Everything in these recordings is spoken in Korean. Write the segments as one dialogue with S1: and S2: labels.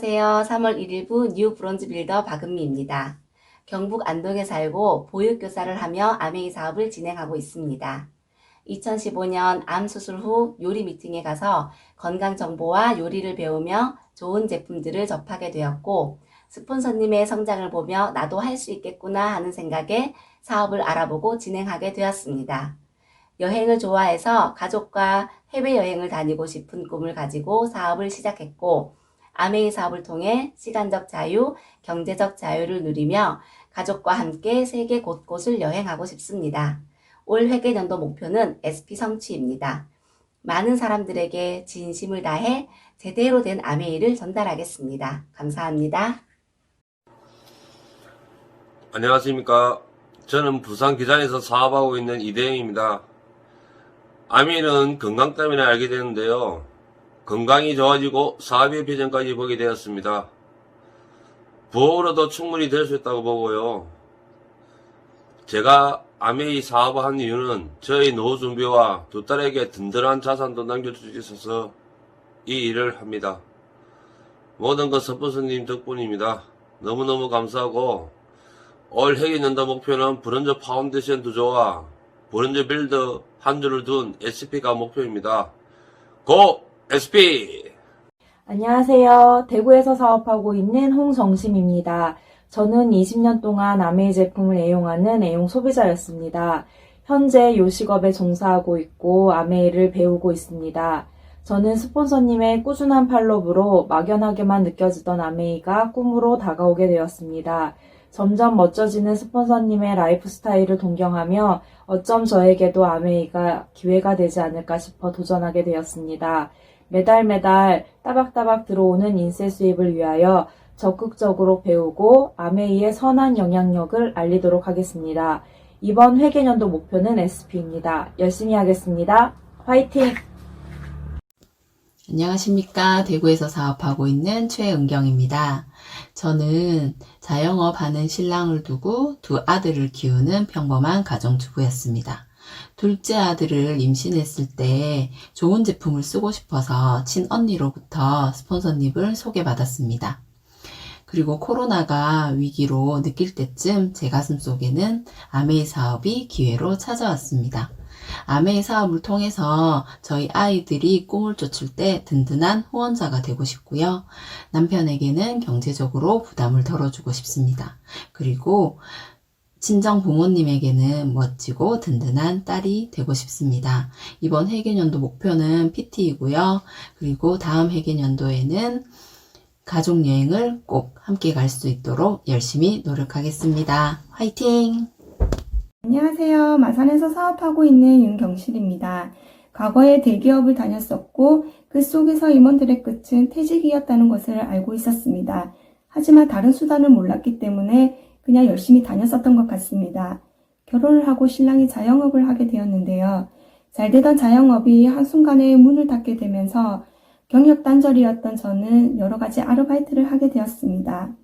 S1: 안녕하세요. 3월 1일부 뉴 브론즈 빌더 박은미입니다. 경북 안동에 살고 보육교사를 하며 아메이 사업을 진행하고 있습니다. 2015년 암 수술 후 요리 미팅에 가서 건강 정보와 요리를 배우며 좋은 제품들을 접하게 되었고, 스폰서님의 성장을 보며 나도 할 수 있겠구나 하는 생각에 사업을 알아보고 진행하게 되었습니다. 여행을 좋아해서 가족과 해외여행을 다니고 싶은 꿈을 가지고 사업을 시작했고, 아메이 사업을 통해 시간적 자유, 경제적 자유를 누리며 가족과 함께 세계 곳곳을 여행하고 싶습니다. 올 회계연도 목표는 SP 성취입니다. 많은 사람들에게 진심을 다해 제대로 된 아메이를 전달하겠습니다. 감사합니다.
S2: 안녕하십니까. 저는 부산 기장에서 사업하고 있는 이대영입니다. 아메이는 건강 때문에 알게 되는데요. 건강이 좋아지고 사업의 비전까지 보게 되었습니다. 부업으로도 충분히 될 수 있다고 보고요. 제가 아메이 사업을 한 이유는 저희 노후 준비와 두 딸에게 든든한 자산도 남겨줄 수 있어서 이 일을 합니다. 모든 건 스폰서님 덕분입니다. 너무너무 감사하고, 올 회계연도 목표는 브론즈 파운데이션 두조와 브론즈 빌더 한 줄을 둔 SP가 목표입니다. 고! SP!
S3: 안녕하세요. 대구에서 사업하고 있는 홍정심입니다. 저는 20년 동안 아메이 제품을 애용하는 애용 소비자였습니다. 현재 요식업에 종사하고 있고 아메이를 배우고 있습니다. 저는 스폰서님의 꾸준한 팔로우로 막연하게만 느껴지던 아메이가 꿈으로 다가오게 되었습니다. 점점 멋져지는 스폰서님의 라이프 스타일을 동경하며 어쩜 저에게도 아메이가 기회가 되지 않을까 싶어 도전하게 되었습니다. 매달 따박따박 들어오는 인세 수입을 위하여 적극적으로 배우고 아메이의 선한 영향력을 알리도록 하겠습니다. 이번 회계연도 목표는 SP입니다. 열심히 하겠습니다. 화이팅!
S4: 안녕하십니까. 대구에서 사업하고 있는 최은경입니다. 저는 자영업 하는 신랑을 두고 두 아들을 키우는 평범한 가정주부였습니다. 둘째 아들을 임신했을 때 좋은 제품을 쓰고 싶어서 친언니로부터 스폰서님을 소개받았습니다. 그리고 코로나가 위기로 느낄 때쯤 제 가슴 속에는 아메이 사업이 기회로 찾아왔습니다. 아메이 사업을 통해서 저희 아이들이 꿈을 쫓을 때 든든한 후원자가 되고 싶고요. 남편에게는 경제적으로 부담을 덜어주고 싶습니다. 그리고 친정 부모님에게는 멋지고 든든한 딸이 되고 싶습니다. 이번 회계연도 목표는 PT이고요. 그리고 다음 회계연도에는 가족여행을 꼭 함께 갈 수 있도록 열심히 노력하겠습니다. 화이팅!
S5: 안녕하세요. 마산에서 사업하고 있는 윤경실입니다. 과거에 대기업을 다녔었고 그 속에서 임원들의 끝은 퇴직이었다는 것을 알고 있었습니다. 하지만 다른 수단을 몰랐기 때문에 그냥 열심히 다녔었던 것 같습니다. 결혼을 하고 신랑이 자영업을 하게 되었는데요. 잘 되던 자영업이 한순간에 문을 닫게 되면서 경력 단절이었던 저는 여러 가지 아르바이트를 하게 되었습니다.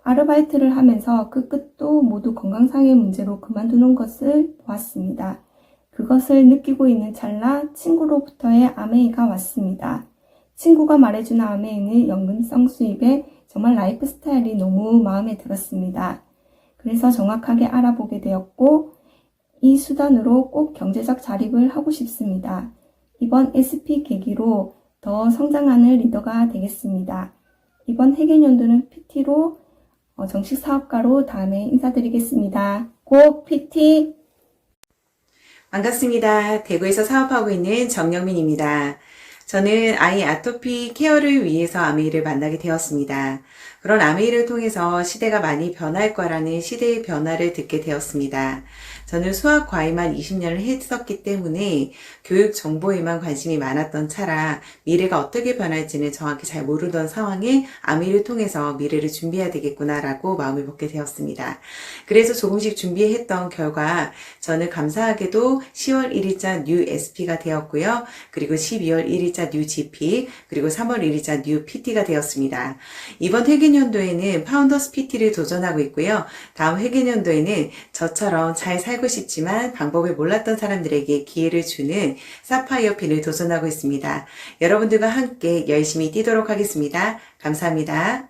S5: 아르바이트를 하면서 그 끝도 모두 건강상의 문제로 그만두는 것을 보았습니다. 그것을 느끼고 있는 찰나 친구로부터의 아메이가 왔습니다. 친구가 말해주는 아메이는 연금성 수입에 정말 라이프 스타일이 너무 마음에 들었습니다. 그래서 정확하게 알아보게 되었고 이 수단으로 꼭 경제적 자립을 하고 싶습니다. 이번 SP 계기로 더 성장하는 리더가 되겠습니다. 이번 회계연도는 PT로 정식 사업가로 다음에 인사드리겠습니다. 고 PT!
S6: 반갑습니다. 대구에서 사업하고 있는 정영민입니다. 저는 아이 아토피 케어를 위해서 아메이를 만나게 되었습니다. 그런 아메이를 통해서 시대가 많이 변할 거라는 시대의 변화를 듣게 되었습니다. 저는 수학 과외만 20년을 했었기 때문에 교육 정보에만 관심이 많았던 차라 미래가 어떻게 변할지는 정확히 잘 모르던 상황에 아메이를 통해서 미래를 준비해야 되겠구나라고 마음을 먹게 되었습니다. 그래서 조금씩 준비했던 결과 저는 감사하게도 10월 1일자 뉴 SP가 되었고요. 그리고 12월 1일자 뉴 GP, 그리고 3월 1일자 뉴 PT가 되었습니다. 이번 회계 회계연도에는 파운더스 PT를 도전하고 있고요. 다음 회계연도에는 저처럼 잘 살고 싶지만 방법을 몰랐던 사람들에게 기회를 주는 사파이어 핀을 도전하고 있습니다. 여러분들과 함께 열심히 뛰도록 하겠습니다. 감사합니다.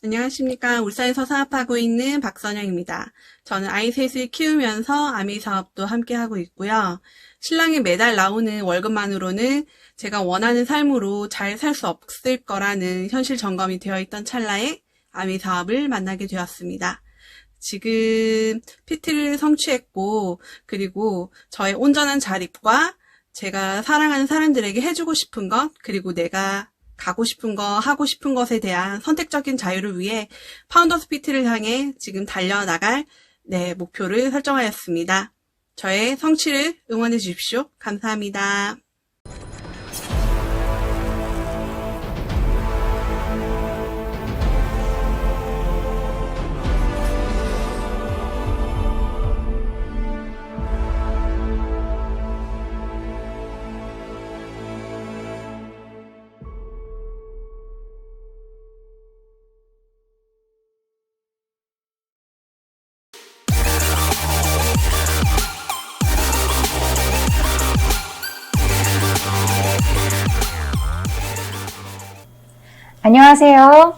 S7: 안녕하십니까. 울산에서 사업하고 있는 박선영입니다. 저는 아이 셋을 키우면서 아메이 사업도 함께 하고 있고요. 신랑이 매달 나오는 월급만으로는 제가 원하는 삶으로 잘 살 수 없을 거라는 현실 점검이 되어 있던 찰나에 아메이 사업을 만나게 되었습니다. 지금 PT를 성취했고, 그리고 저의 온전한 자립과 제가 사랑하는 사람들에게 해주고 싶은 것, 그리고 내가 가고 싶은 거, 하고 싶은 것에 대한 선택적인 자유를 위해 파운더스 PT를 향해 지금 달려나갈 목표를 설정하였습니다. 저의 성취를 응원해 주십시오. 감사합니다.
S8: 안녕하세요.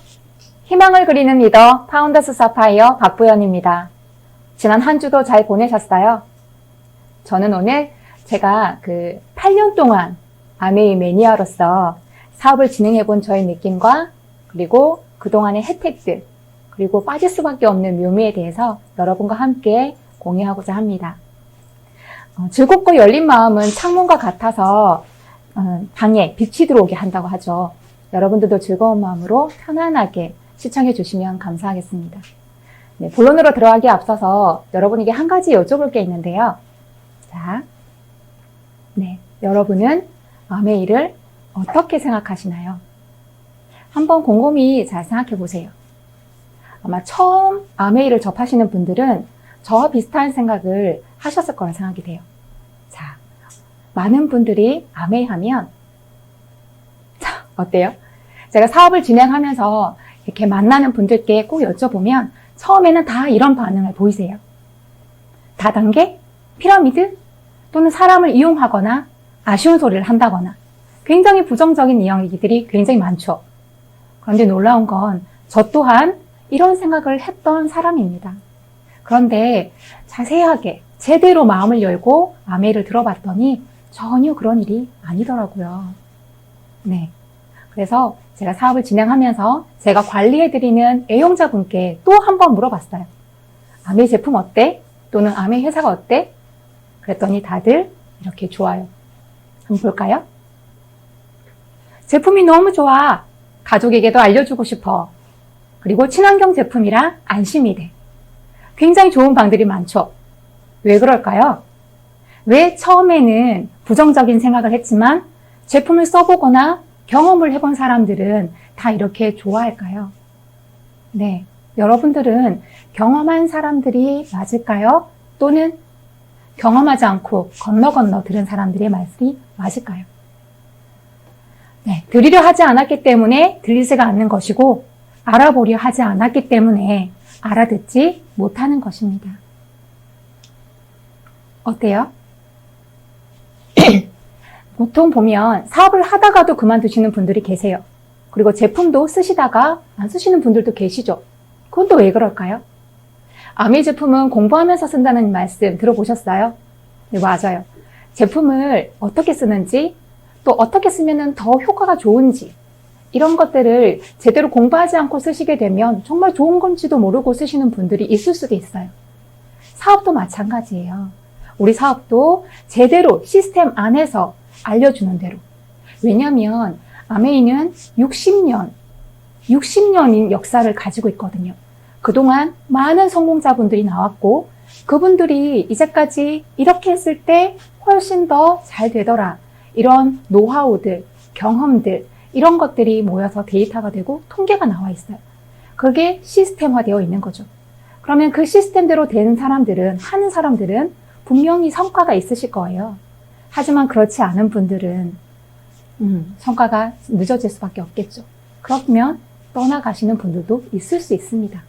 S8: 희망을 그리는 리더 파운더스 사파이어 박부연입니다. 지난 한 주도 잘 보내셨어요? 저는 오늘 제가 8년 동안 아메이 매니아로서 사업을 진행해 본 저의 느낌과 그리고 그동안의 혜택들 그리고 빠질 수밖에 없는 묘미에 대해서 여러분과 함께 공유하고자 합니다. 즐겁고 열린 마음은 창문과 같아서 방에 빛이 들어오게 한다고 하죠. 여러분들도 즐거운 마음으로 편안하게 시청해 주시면 감사하겠습니다. 네, 본론으로 들어가기에 앞서서 여러분에게 한 가지 여쭤볼 게 있는데요. 자, 여러분은 아메이를 어떻게 생각하시나요? 한번 곰곰이 잘 생각해 보세요. 아마 처음 아메이를 접하시는 분들은 저와 비슷한 생각을 하셨을 거라 생각이 돼요. 자, 많은 분들이 아메이 하면 어때요? 제가 사업을 진행하면서 이렇게 만나는 분들께 꼭 여쭤보면 처음에는 다 이런 반응을 보이세요. 다단계, 피라미드, 또는 사람을 이용하거나 아쉬운 소리를 한다거나 굉장히 부정적인 이야기들이 굉장히 많죠. 그런데 놀라운 건 저 또한 이런 생각을 했던 사람입니다. 그런데 자세하게 제대로 마음을 열고 아메이를 들어봤더니 전혀 그런 일이 아니더라고요. 네. 그래서 제가 사업을 진행하면서 제가 관리해드리는 애용자분께 또 한 번 물어봤어요. 아메이 제품 어때? 또는 아메이 회사가 어때? 그랬더니 다들 이렇게 좋아요. 한번 볼까요? 제품이 너무 좋아. 가족에게도 알려주고 싶어. 그리고 친환경 제품이라 안심이 돼. 굉장히 좋은 방들이 많죠. 왜 그럴까요? 왜 처음에는 부정적인 생각을 했지만 제품을 써보거나 경험을 해본 사람들은 다 이렇게 좋아할까요? 네, 여러분들은 경험한 사람들이 맞을까요? 또는 경험하지 않고 건너 들은 사람들의 말씀이 맞을까요? 네, 들으려 하지 않았기 때문에 들리지가 않는 것이고 알아보려 하지 않았기 때문에 알아듣지 못하는 것입니다. 어때요? 보통 보면 사업을 하다가도 그만두시는 분들이 계세요. 그리고 제품도 쓰시다가 안 쓰시는 분들도 계시죠. 그건 또 왜 그럴까요? 아메이 제품은 공부하면서 쓴다는 말씀 들어보셨어요? 네, 맞아요. 제품을 어떻게 쓰는지, 또 어떻게 쓰면 더 효과가 좋은지, 이런 것들을 제대로 공부하지 않고 쓰시게 되면 정말 좋은 건지도 모르고 쓰시는 분들이 있을 수도 있어요. 사업도 마찬가지예요. 우리 사업도 제대로 시스템 안에서 알려주는 대로. 왜냐하면 아메이는 60년인 역사를 가지고 있거든요. 그동안 많은 성공자분들이 나왔고 그분들이 이제까지 이렇게 했을 때 훨씬 더 잘 되더라. 이런 노하우들, 경험들, 이런 것들이 모여서 데이터가 되고 통계가 나와 있어요. 그게 시스템화되어 있는 거죠. 그러면 그 시스템대로 되는 사람들은, 하는 사람들은 분명히 성과가 있으실 거예요. 하지만 그렇지 않은 분들은 성과가 늦어질 수밖에 없겠죠. 그러면 떠나가시는 분들도 있을 수 있습니다.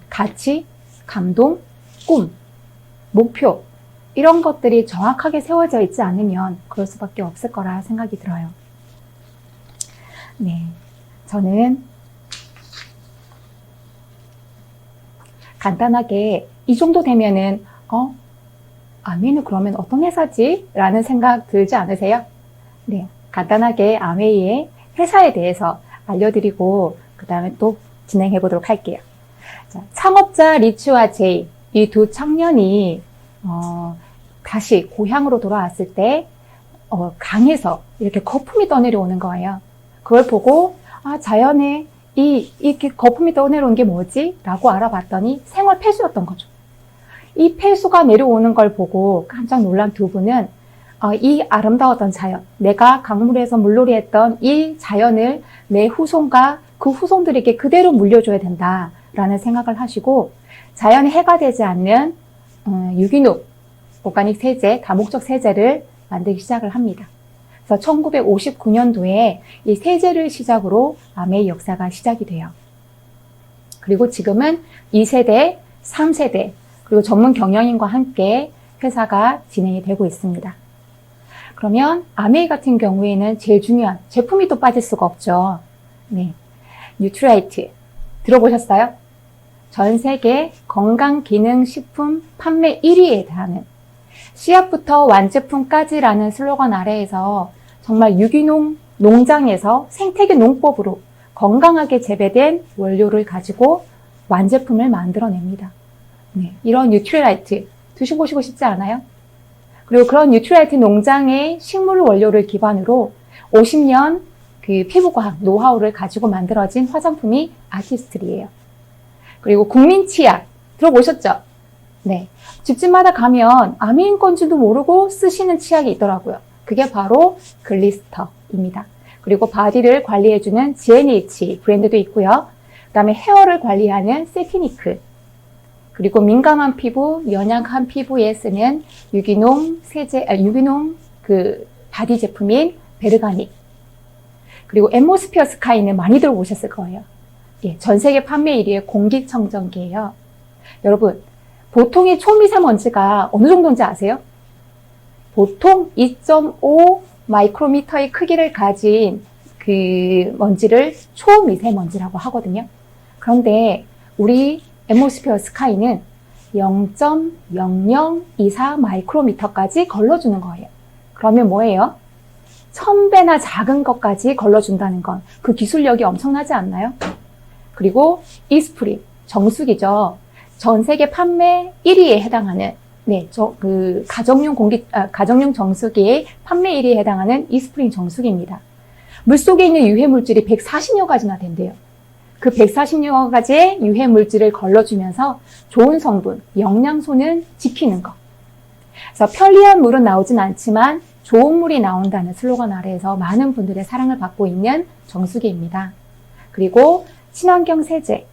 S8: 가치, 감동, 꿈, 목표 이런 것들이 정확하게 세워져 있지 않으면 그럴 수밖에 없을 거라 생각이 들어요. 네, 저는 간단하게 이 정도 되면은 아메이는 그러면 어떤 회사지? 라는 생각 들지 않으세요? 네, 간단하게 아메이의 회사에 대해서 알려드리고 그 다음에 또 진행해 보도록 할게요. 자, 창업자 리츠와 제이, 이 두 청년이 다시 고향으로 돌아왔을 때 강에서 이렇게 거품이 떠내려오는 거예요. 그걸 보고 자연에 이렇게 거품이 떠내려온 게 뭐지? 라고 알아봤더니 생활 폐수였던 거죠. 이 폐수가 내려오는 걸 보고 깜짝 놀란 두 분은 이 아름다웠던 자연, 내가 강물에서 물놀이 했던 이 자연을 내 후손과 그 후손들에게 그대로 물려줘야 된다라는 생각을 하시고 자연에 해가 되지 않는 유기농, 오가닉 세제, 다목적 세제를 만들기 시작을 합니다. 그래서 1959년도에 이 세제를 시작으로 아메이 역사가 시작이 돼요. 그리고 지금은 2세대, 3세대, 그리고 전문 경영인과 함께 회사가 진행이 되고 있습니다. 그러면 아메이 같은 경우에는 제일 중요한 제품이 또 빠질 수가 없죠. 네, 뉴트라이트 들어보셨어요? 전 세계 건강기능식품 판매 1위에 달하는 씨앗부터 완제품까지라는 슬로건 아래에서 정말 유기농 농장에서 생태계 농법으로 건강하게 재배된 원료를 가지고 완제품을 만들어냅니다. 네, 이런 뉴트리라이트 드셔보시고 싶지 않아요? 그리고 그런 뉴트리라이트 농장의 식물 원료를 기반으로 50년 그 피부과학 노하우를 가지고 만들어진 화장품이 아티스트리예요. 그리고 국민치약 들어보셨죠? 네, 집집마다 가면 아메인 건지도 모르고 쓰시는 치약이 있더라고요. 그게 바로 글리스터입니다. 그리고 바디를 관리해주는 GNH 브랜드도 있고요. 그 다음에 헤어를 관리하는 세티니크, 그리고 민감한 피부, 연약한 피부에 쓰는 유기농 그 바디 제품인 베르가닉, 그리고 앰모스피어 스카이는 많이 들어보셨을 거예요. 예, 전 세계 판매 1위의 공기청정기예요. 여러분, 보통의 초미세먼지가 어느 정도인지 아세요? 보통 2.5 마이크로미터의 크기를 가진 그 먼지를 초미세먼지라고 하거든요. 그런데 우리 앰모스피어 스카이는 0.0024 마이크로미터까지 걸러주는 거예요. 그러면 뭐예요? 1000배나 작은 것까지 걸러준다는 건 그 기술력이 엄청나지 않나요? 그리고 이스프린, 정수기죠. 전 세계 판매 1위에 해당하는 가정용 정수기의 판매 1위에 해당하는 이스프린 정수기입니다. 물속에 있는 유해 물질이 140여 가지나 된대요. 그 140여 가지의 유해 물질을 걸러주면서 좋은 성분, 영양소는 지키는 것. 그래서 편리한 물은 나오진 않지만 좋은 물이 나온다는 슬로건 아래에서 많은 분들의 사랑을 받고 있는 정수기입니다. 그리고 친환경 세제,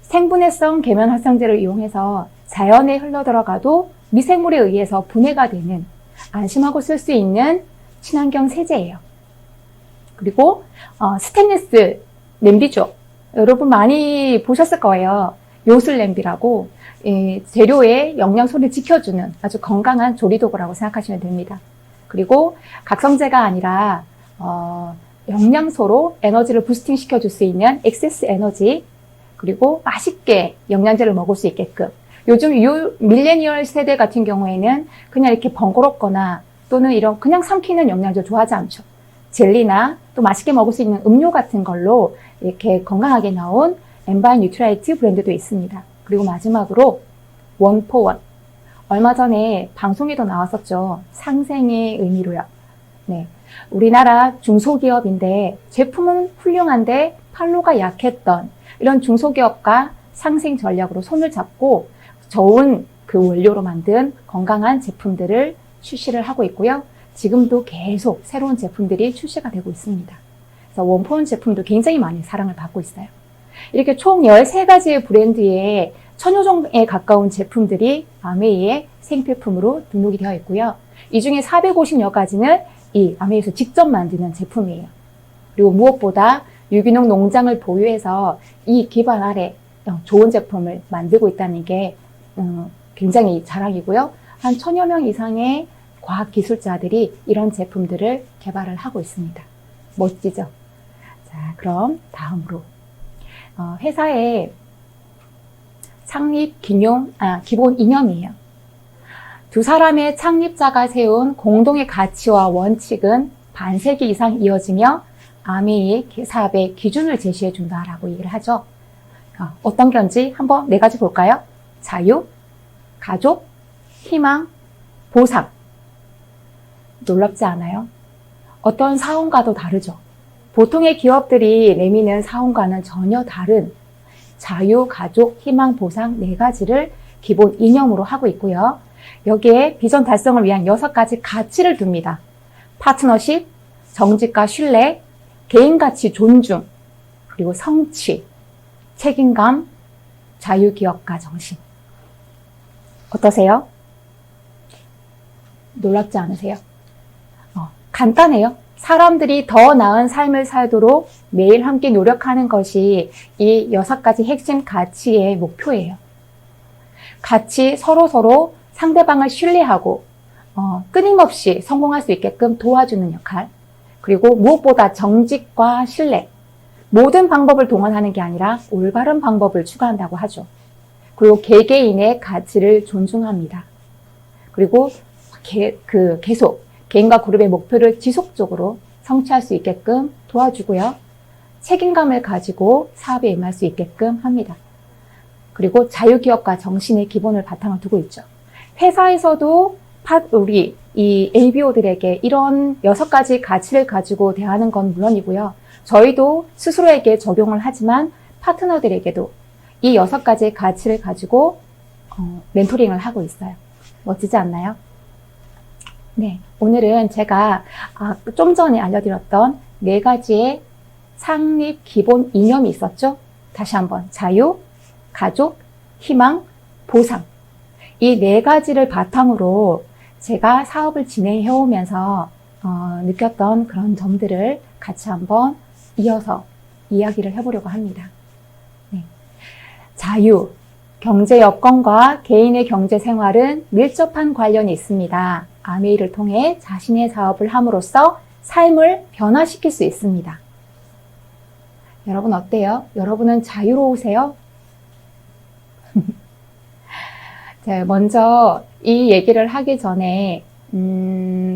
S8: 생분해성 계면 활성제를 이용해서 자연에 흘러들어가도 미생물에 의해서 분해가 되는 안심하고 쓸 수 있는 친환경 세제예요. 그리고 스테인리스 냄비죠. 여러분 많이 보셨을 거예요. 요술 냄비라고 재료의 영양소를 지켜주는 아주 건강한 조리도구라고 생각하시면 됩니다. 그리고 각성제가 아니라 영양소로 에너지를 부스팅 시켜줄 수 있는 액세스 에너지, 그리고 맛있게 영양제를 먹을 수 있게끔. 요즘 밀레니얼 세대 같은 경우에는 그냥 이렇게 번거롭거나 또는 이런 그냥 삼키는 영양제 좋아하지 않죠. 젤리나 또 맛있게 먹을 수 있는 음료 같은 걸로 이렇게 건강하게 나온 엠바이 뉴트라이트 브랜드도 있습니다. 그리고 마지막으로 원포원. 얼마 전에 방송에도 나왔었죠. 상생의 의미로요. 네, 우리나라 중소기업인데 제품은 훌륭한데 판로가 약했던 이런 중소기업과 상생 전략으로 손을 잡고 좋은 그 원료로 만든 건강한 제품들을 출시를 하고 있고요. 지금도 계속 새로운 제품들이 출시가 되고 있습니다. 그래서 원포원 제품도 굉장히 많이 사랑을 받고 있어요. 이렇게 총 13가지의 브랜드의 1000여 종에 가까운 제품들이 아메이의 생필품으로 등록이 되어 있고요. 이 중에 450여 가지는 이 아메이에서 직접 만드는 제품이에요. 그리고 무엇보다 유기농 농장을 보유해서 이 기반 아래 좋은 제품을 만들고 있다는 게 굉장히 자랑이고요. 한 1000여 명 이상의 과학기술자들이 이런 제품들을 개발을 하고 있습니다. 멋지죠? 자, 그럼 다음으로 회사의 창립 기본 이념이에요. 두 사람의 창립자가 세운 공동의 가치와 원칙은 반세기 이상 이어지며 아메이 사업의 기준을 제시해 준다라고 얘기를 하죠. 어떤 건지 한번 4가지 볼까요? 자유, 가족, 희망, 보상. 놀랍지 않아요? 어떤 사원과도 다르죠. 보통의 기업들이 내미는 사원과는 전혀 다른 자유, 가족, 희망, 보상 4가지를 기본 이념으로 하고 있고요. 여기에 비전 달성을 위한 6가지 가치를 둡니다. 파트너십, 정직과 신뢰, 개인가치 존중, 그리고 성취, 책임감, 자유기업가 정신. 어떠세요? 놀랍지 않으세요? 간단해요. 사람들이 더 나은 삶을 살도록 매일 함께 노력하는 것이 이 6가지 핵심 가치의 목표예요. 같이 서로 상대방을 신뢰하고 끊임없이 성공할 수 있게끔 도와주는 역할, 그리고 무엇보다 정직과 신뢰, 모든 방법을 동원하는 게 아니라 올바른 방법을 추구한다고 하죠. 그리고 개개인의 가치를 존중합니다. 그리고 계속 개인과 그룹의 목표를 지속적으로 성취할 수 있게끔 도와주고요. 책임감을 가지고 사업에 임할 수 있게끔 합니다. 그리고 자유기업가 정신의 기본을 바탕을 두고 있죠. 회사에서도 우리 이 ABO들에게 이런 6가지 가치를 가지고 대하는 건 물론이고요. 저희도 스스로에게 적용을 하지만 파트너들에게도 이 6가지의 가치를 가지고 멘토링을 하고 있어요. 멋지지 않나요? 네, 오늘은 제가 좀 전에 알려드렸던 4가지의 창립 기본 이념이 있었죠? 다시 한번 자유, 가족, 희망, 보상. 이 4가지를 바탕으로 제가 사업을 진행해 오면서 느꼈던 그런 점들을 같이 한번 이어서 이야기를 해보려고 합니다. 네. 자유, 경제 여건과 개인의 경제 생활은 밀접한 관련이 있습니다. 아메이를 통해 자신의 사업을 함으로써 삶을 변화시킬 수 있습니다. 여러분 어때요? 여러분은 자유로우세요? 자, 먼저 이 얘기를 하기 전에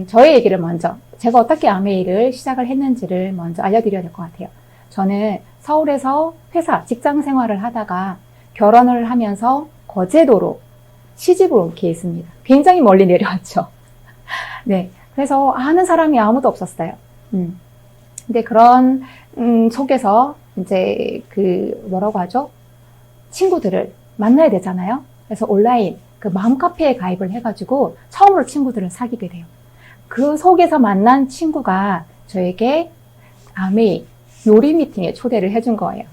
S8: 저의 얘기를 먼저, 제가 어떻게 아메이를 시작을 했는지를 먼저 알려드려야 될 것 같아요. 저는 서울에서 회사, 직장 생활을 하다가 결혼을 하면서 거제도로 시집을 온 케이스입니다. 굉장히 멀리 내려왔죠. 네, 그래서 아는 사람이 아무도 없었어요. 근데 그런 속에서 이제 뭐라고 하죠? 친구들을 만나야 되잖아요. 그래서 온라인 맘카페에 가입을 해가지고 처음으로 친구들을 사귀게 돼요. 그 속에서 만난 친구가 저에게 아메이 요리 미팅에 초대를 해준 거예요.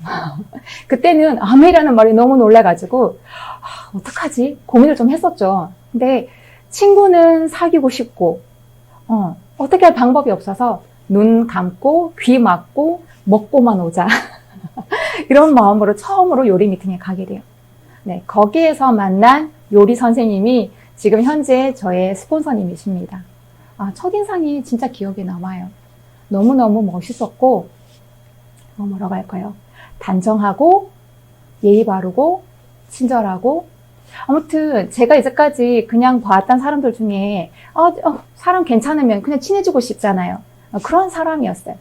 S8: 그때는 아메이라는 말이 너무 놀라가지고 어떡하지? 고민을 좀 했었죠. 근데 친구는 사귀고 싶고 어떻게 할 방법이 없어서 눈 감고 귀 막고 먹고만 오자. 이런 마음으로 처음으로 요리 미팅에 가게 돼요. 네, 거기에서 만난 요리 선생님이 지금 현재 저의 스폰서님이십니다. 첫인상이 진짜 기억에 남아요. 너무너무 멋있었고, 뭐라고 할까요? 단정하고, 예의 바르고, 친절하고, 아무튼 제가 이제까지 그냥 봤던 사람들 중에 사람 괜찮으면 그냥 친해지고 싶잖아요. 그런 사람이었어요.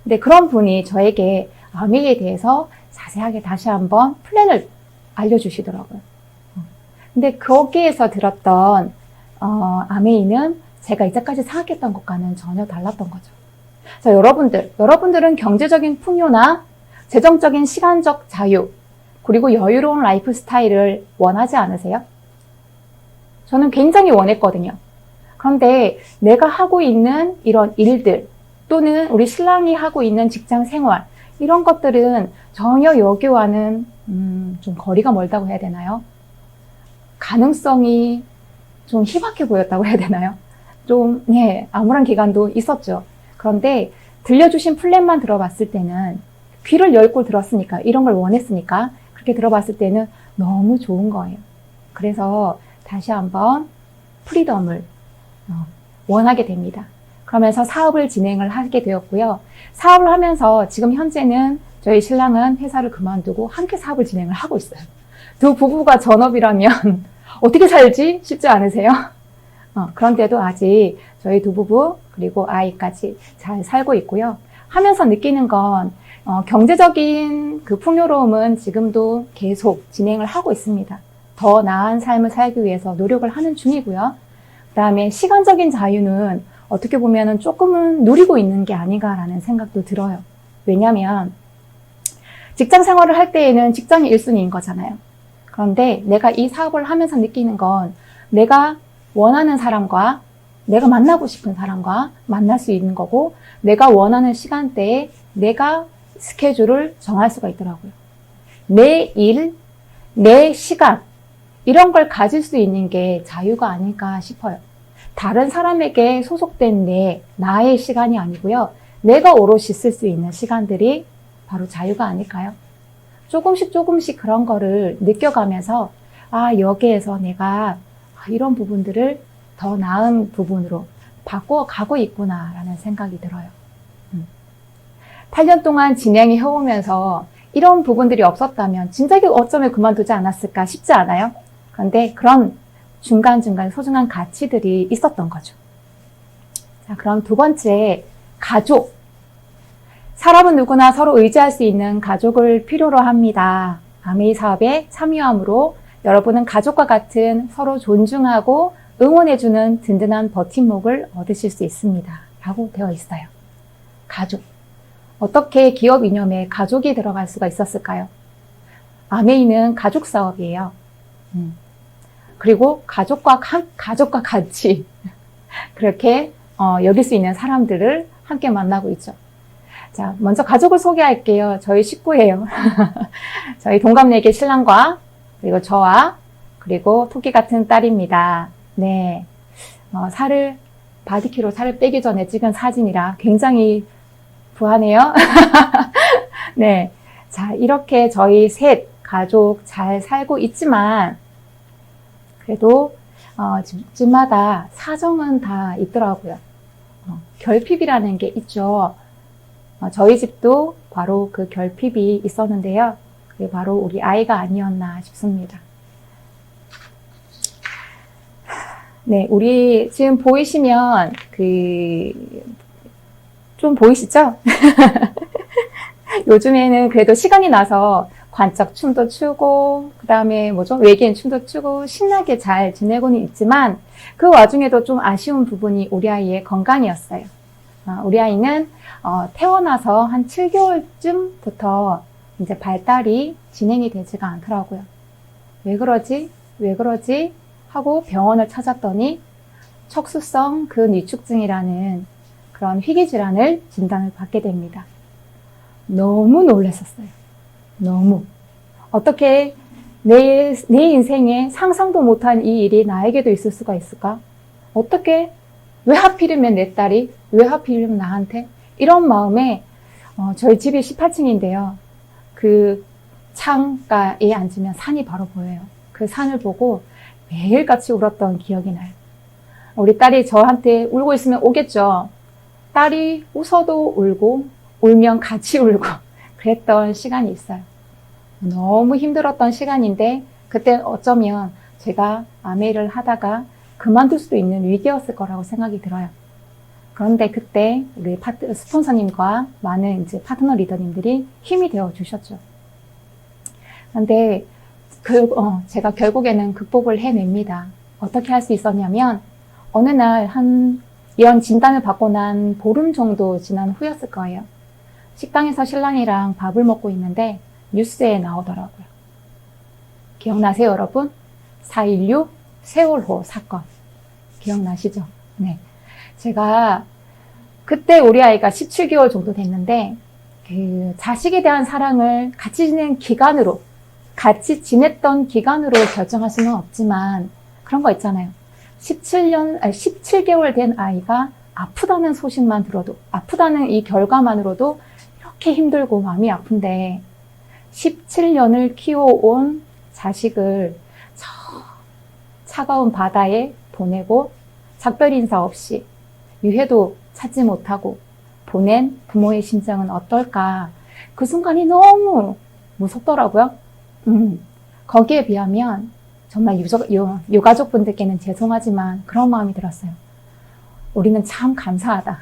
S8: 근데 그런 분이 저에게 아메이에 대해서 자세하게 다시 한번 플랜을 알려주시더라고요. 근데 거기에서 들었던 아메이는 제가 이제까지 생각했던 것과는 전혀 달랐던 거죠. 자, 여러분들은 경제적인 풍요나 재정적인 시간적 자유, 그리고 여유로운 라이프 스타일을 원하지 않으세요? 저는 굉장히 원했거든요. 그런데 내가 하고 있는 이런 일들, 또는 우리 신랑이 하고 있는 직장 생활, 이런 것들은 전혀 여기와는 좀 거리가 멀다고 해야 되나요? 가능성이 좀 희박해 보였다고 해야 되나요? 좀, 암울한 기간도 있었죠. 그런데 들려주신 플랜만 들어봤을 때는 귀를 열고 들었으니까, 이런 걸 원했으니까, 그렇게 들어봤을 때는 너무 좋은 거예요. 그래서 다시 한번 프리덤을 원하게 됩니다. 그러면서 사업을 진행을 하게 되었고요. 사업을 하면서 지금 현재는 저희 신랑은 회사를 그만두고 함께 사업을 진행을 하고 있어요. 두 부부가 전업이라면 어떻게 살지? 쉽지 않으세요? 그런데도 아직 저희 두 부부 그리고 아이까지 잘 살고 있고요. 하면서 느끼는 건 경제적인 그 풍요로움은 지금도 계속 진행을 하고 있습니다. 더 나은 삶을 살기 위해서 노력을 하는 중이고요. 그 다음에 시간적인 자유는 어떻게 보면 조금은 누리고 있는 게 아닌가라는 생각도 들어요. 왜냐하면 직장 생활을 할 때에는 직장이 1순위인 거잖아요. 그런데 내가 이 사업을 하면서 느끼는 건 내가 원하는 사람과 내가 만나고 싶은 사람과 만날 수 있는 거고, 내가 원하는 시간대에 내가 스케줄을 정할 수가 있더라고요. 내 일, 내 시간, 이런 걸 가질 수 있는 게 자유가 아닐까 싶어요. 다른 사람에게 소속된 나의 시간이 아니고요. 내가 오롯이 쓸 수 있는 시간들이 바로 자유가 아닐까요? 조금씩 그런 거를 느껴가면서, 여기에서 내가 이런 부분들을 더 나은 부분으로 바꿔가고 있구나라는 생각이 들어요. 8년 동안 진행해 오면서 이런 부분들이 없었다면 진작에 어쩌면 그만두지 않았을까 싶지 않아요? 그런데 그런 중간중간 소중한 가치들이 있었던 거죠. 자, 그럼 두 번째, 가족. 사람은 누구나 서로 의지할 수 있는 가족을 필요로 합니다. 아메이 사업에 참여함으로 여러분은 가족과 같은 서로 존중하고 응원해주는 든든한 버팀목을 얻으실 수 있습니다. 라고 되어 있어요. 가족. 어떻게 기업 이념에 가족이 들어갈 수가 있었을까요? 아메이는 가족 사업이에요. 그리고 가족과 같이 그렇게 여길 수 있는 사람들을 함께 만나고 있죠. 자, 먼저 가족을 소개할게요. 저희 식구예요. 저희 동갑내기 신랑과 그리고 저와 그리고 토끼 같은 딸입니다. 네, 바디키로 살을 빼기 전에 찍은 사진이라 굉장히 부하네요. 네, 자, 이렇게 저희 셋 가족 잘 살고 있지만 그래도 집마다 사정은 다 있더라고요. 결핍이라는 게 있죠. 저희 집도 바로 그 결핍이 있었는데요. 그게 바로 우리 아이가 아니었나 싶습니다. 네, 우리 지금 보이시면 좀 보이시죠? 요즘에는 그래도 시간이 나서 관짝 춤도 추고, 그 다음에 외계인 춤도 추고, 신나게 잘 지내고는 있지만, 그 와중에도 좀 아쉬운 부분이 우리 아이의 건강이었어요. 우리 아이는, 태어나서 한 7개월쯤부터 이제 발달이 진행이 되지가 않더라고요. 왜 그러지? 하고 병원을 찾았더니, 척수성 근위축증이라는 그런 희귀질환을 진단을 받게 됩니다. 너무 놀랐었어요. 너무. 어떻게 내 인생에 상상도 못한 이 일이 나에게도 있을 수가 있을까? 어떻게, 왜 하필이면 내 딸이, 왜 하필이면 나한테? 이런 마음에, 저희 집이 18층인데요. 그 창가에 앉으면 산이 바로 보여요. 그 산을 보고 매일같이 울었던 기억이 나요. 우리 딸이 저한테 울고 있으면 오겠죠. 딸이 웃어도 울고, 울면 같이 울고, 그랬던 시간이 있어요. 너무 힘들었던 시간인데, 그때 어쩌면 제가 아메이를 하다가 그만둘 수도 있는 위기였을 거라고 생각이 들어요. 그런데 그때 우리 스폰서님과 많은 이제 파트너 리더님들이 힘이 되어 주셨죠. 그런데 제가 결국에는 극복을 해냅니다. 어떻게 할 수 있었냐면, 어느 날 이런 진단을 받고 난 보름 정도 지난 후였을 거예요. 식당에서 신랑이랑 밥을 먹고 있는데 뉴스에 나오더라고요. 기억나세요, 여러분? 4.16 세월호 사건. 기억나시죠? 네. 제가 그때 우리 아이가 17개월 정도 됐는데 그 자식에 대한 사랑을 같이 지냈던 기간으로 결정할 수는 없지만 그런 거 있잖아요. 17개월 된 아이가 아프다는 소식만 들어도, 아프다는 이 결과만으로도 이렇게 힘들고 마음이 아픈데 17년을 키워온 자식을 저 차가운 바다에 보내고 작별 인사 없이 유해도 찾지 못하고 보낸 부모의 심정은 어떨까? 그 순간이 너무 무섭더라고요. 거기에 비하면 정말 유가족분들께는 죄송하지만 그런 마음이 들었어요. 우리는 참 감사하다.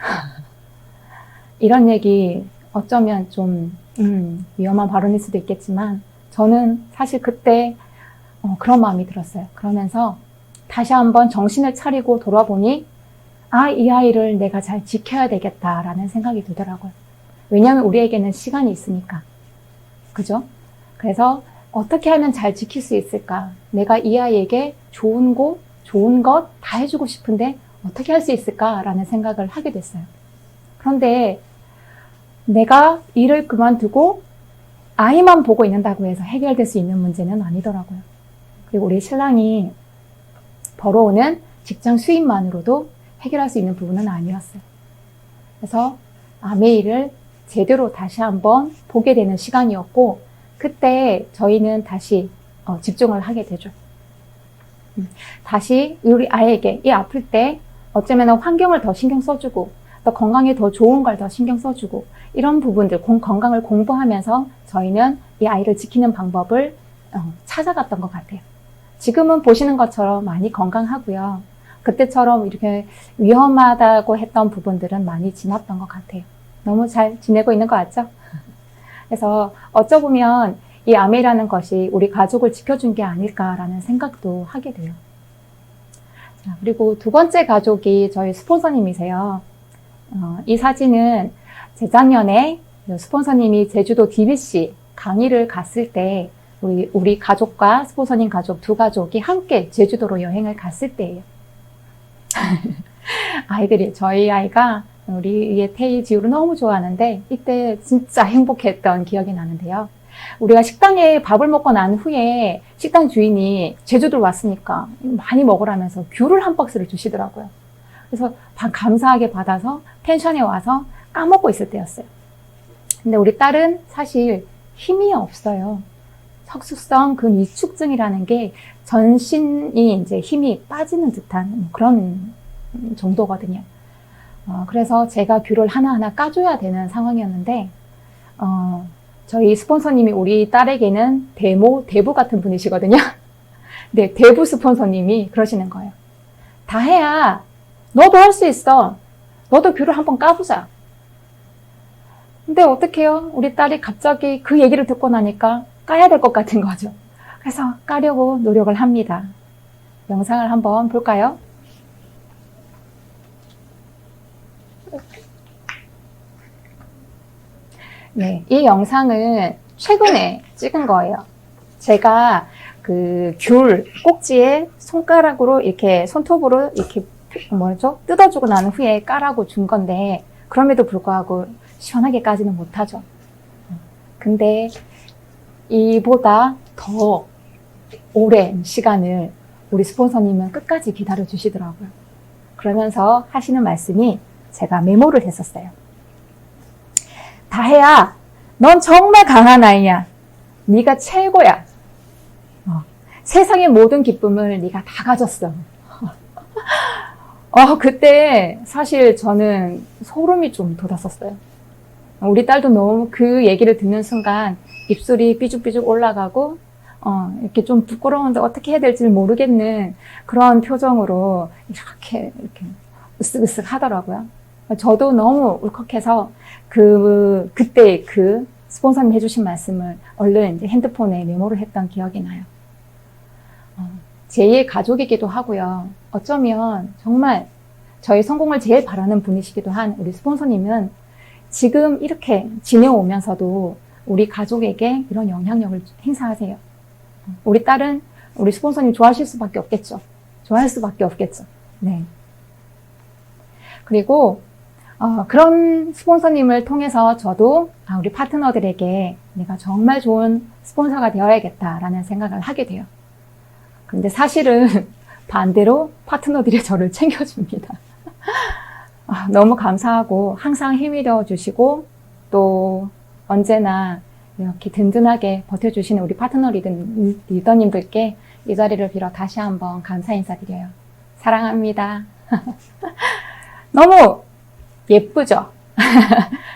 S8: 이런 얘기 어쩌면 좀 위험한 발언일 수도 있겠지만 저는 사실 그때 그런 마음이 들었어요. 그러면서 다시 한번 정신을 차리고 돌아보니 이 아이를 내가 잘 지켜야 되겠다라는 생각이 들더라고요. 왜냐하면 우리에게는 시간이 있으니까. 그죠? 그래서 어떻게 하면 잘 지킬 수 있을까? 내가 이 아이에게 좋은 것 다 해주고 싶은데 어떻게 할 수 있을까라는 생각을 하게 됐어요. 그런데 내가 일을 그만두고 아이만 보고 있는다고 해서 해결될 수 있는 문제는 아니더라고요. 그리고 우리 신랑이 벌어오는 직장 수입만으로도 해결할 수 있는 부분은 아니었어요. 그래서 아메이를 제대로 다시 한번 보게 되는 시간이었고 그때 저희는 다시 집중을 하게 되죠. 다시 우리 아이에게 이 아플 때 어쩌면 환경을 더 신경 써주고 또 건강에 더 좋은 걸 더 신경 써주고 이런 부분들 건강을 공부하면서 저희는 이 아이를 지키는 방법을 찾아갔던 것 같아요. 지금은 보시는 것처럼 많이 건강하고요. 그때처럼 이렇게 위험하다고 했던 부분들은 많이 지났던 것 같아요. 너무 잘 지내고 있는 것 같죠? 그래서 어쩌보면 이 아메이라는 것이 우리 가족을 지켜준 게 아닐까라는 생각도 하게 돼요. 자, 그리고 두 번째 가족이 저희 스폰서님이세요. 이 사진은 재작년에 스폰서님이 제주도 DBC 강의를 갔을 때 우리 가족과 스폰서님 가족 두 가족이 함께 제주도로 여행을 갔을 때예요. 저희 아이가 우리의 태희 지우를 너무 좋아하는데 이때 진짜 행복했던 기억이 나는데요. 우리가 식당에 밥을 먹고 난 후에 식당 주인이 제주도를 왔으니까 많이 먹으라면서 귤을 한 박스를 주시더라고요. 그래서 감사하게 받아서 펜션에 와서 까먹고 있을 때였어요. 근데 우리 딸은 사실 힘이 없어요. 석수성 근위축증이라는 게 전신이 이제 힘이 빠지는 듯한 그런 정도거든요. 그래서 제가 귤을 하나하나 까줘야 되는 상황이었는데, 저희 스폰서님이 우리 딸에게는 대부 같은 분이시거든요. 네, 대부 스폰서님이 그러시는 거예요. 다혜야, 너도 할 수 있어. 너도 귤을 한번 까보자. 근데 어떡해요? 우리 딸이 갑자기 그 얘기를 듣고 나니까 까야 될 것 같은 거죠. 그래서 까려고 노력을 합니다. 영상을 한번 볼까요? 네, 이 영상은 최근에 찍은 거예요. 제가 그 귤 꼭지에 손가락으로 이렇게 손톱으로 이렇게 뜯어주고 난 후에 까라고 준 건데 그럼에도 불구하고 시원하게 까지는 못하죠. 근데 이보다 더 오랜 시간을 우리 스폰서님은 끝까지 기다려 주시더라고요. 그러면서 하시는 말씀이 제가 메모를 했었어요. 다혜야, 넌 정말 강한 아이야. 네가 최고야. 세상의 모든 기쁨을 네가 다 가졌어. 그때 사실 저는 소름이 좀 돋았었어요. 우리 딸도 너무 그 얘기를 듣는 순간 입술이 삐죽삐죽 올라가고 이렇게 좀 부끄러운데 어떻게 해야 될지 모르겠는 그런 표정으로 이렇게 으쓱으쓱 하더라고요. 저도 너무 울컥해서 그때 그 스폰서님 해주신 말씀을 얼른 이제 핸드폰에 메모를 했던 기억이 나요. 제2의 가족이기도 하고요. 어쩌면 정말 저희 성공을 제일 바라는 분이시기도 한 우리 스폰서님은 지금 이렇게 지내오면서도 우리 가족에게 이런 영향력을 행사하세요. 우리 딸은 우리 스폰서님 좋아하실 수밖에 없겠죠. 좋아할 수밖에 없겠죠. 네. 그리고 그런 스폰서님을 통해서 저도 우리 파트너들에게 내가 정말 좋은 스폰서가 되어야겠다라는 생각을 하게 돼요. 근데 사실은 반대로 파트너들이 저를 챙겨줍니다. 너무 감사하고 항상 힘이 되어주시고 또 언제나 이렇게 든든하게 버텨주시는 우리 파트너 리더님들께 이 자리를 빌어 다시 한번 감사 인사드려요. 사랑합니다. 너무 예쁘죠?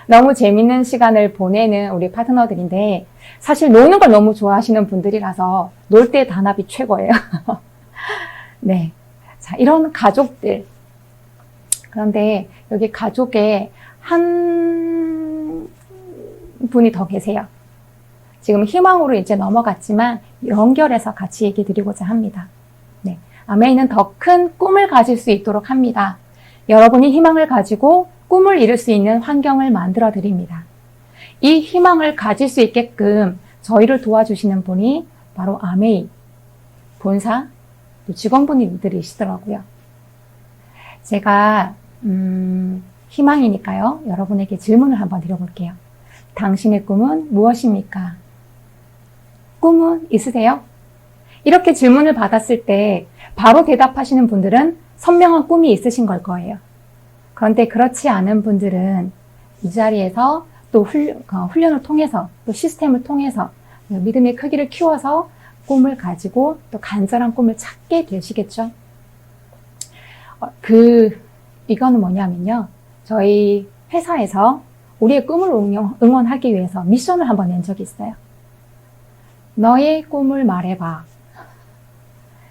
S8: 너무 재밌는 시간을 보내는 우리 파트너들인데 사실 노는 걸 너무 좋아하시는 분들이라서 놀 때 단합이 최고예요. 네. 자, 이런 가족들. 그런데 여기 가족에 한 분이 더 계세요. 지금 희망으로 이제 넘어갔지만 연결해서 같이 얘기 드리고자 합니다. 네. 아메이는 더 큰 꿈을 가질 수 있도록 합니다. 여러분이 희망을 가지고 꿈을 이룰 수 있는 환경을 만들어 드립니다. 이 희망을 가질 수 있게끔 저희를 도와주시는 분이 바로 아메이 본사 또 직원분들이시더라고요. 제가 희망이니까요. 여러분에게 질문을 한번 드려볼게요. 당신의 꿈은 무엇입니까? 꿈은 있으세요? 이렇게 질문을 받았을 때 바로 대답하시는 분들은 선명한 꿈이 있으신 걸 거예요. 그런데 그렇지 않은 분들은 이 자리에서 또 훈련을 통해서 또 시스템을 통해서 믿음의 크기를 키워서 꿈을 가지고 또 간절한 꿈을 찾게 되시겠죠. 이거는 뭐냐면요. 저희 회사에서 우리의 꿈을 응원하기 위해서 미션을 한번 낸 적이 있어요. 너의 꿈을 말해봐.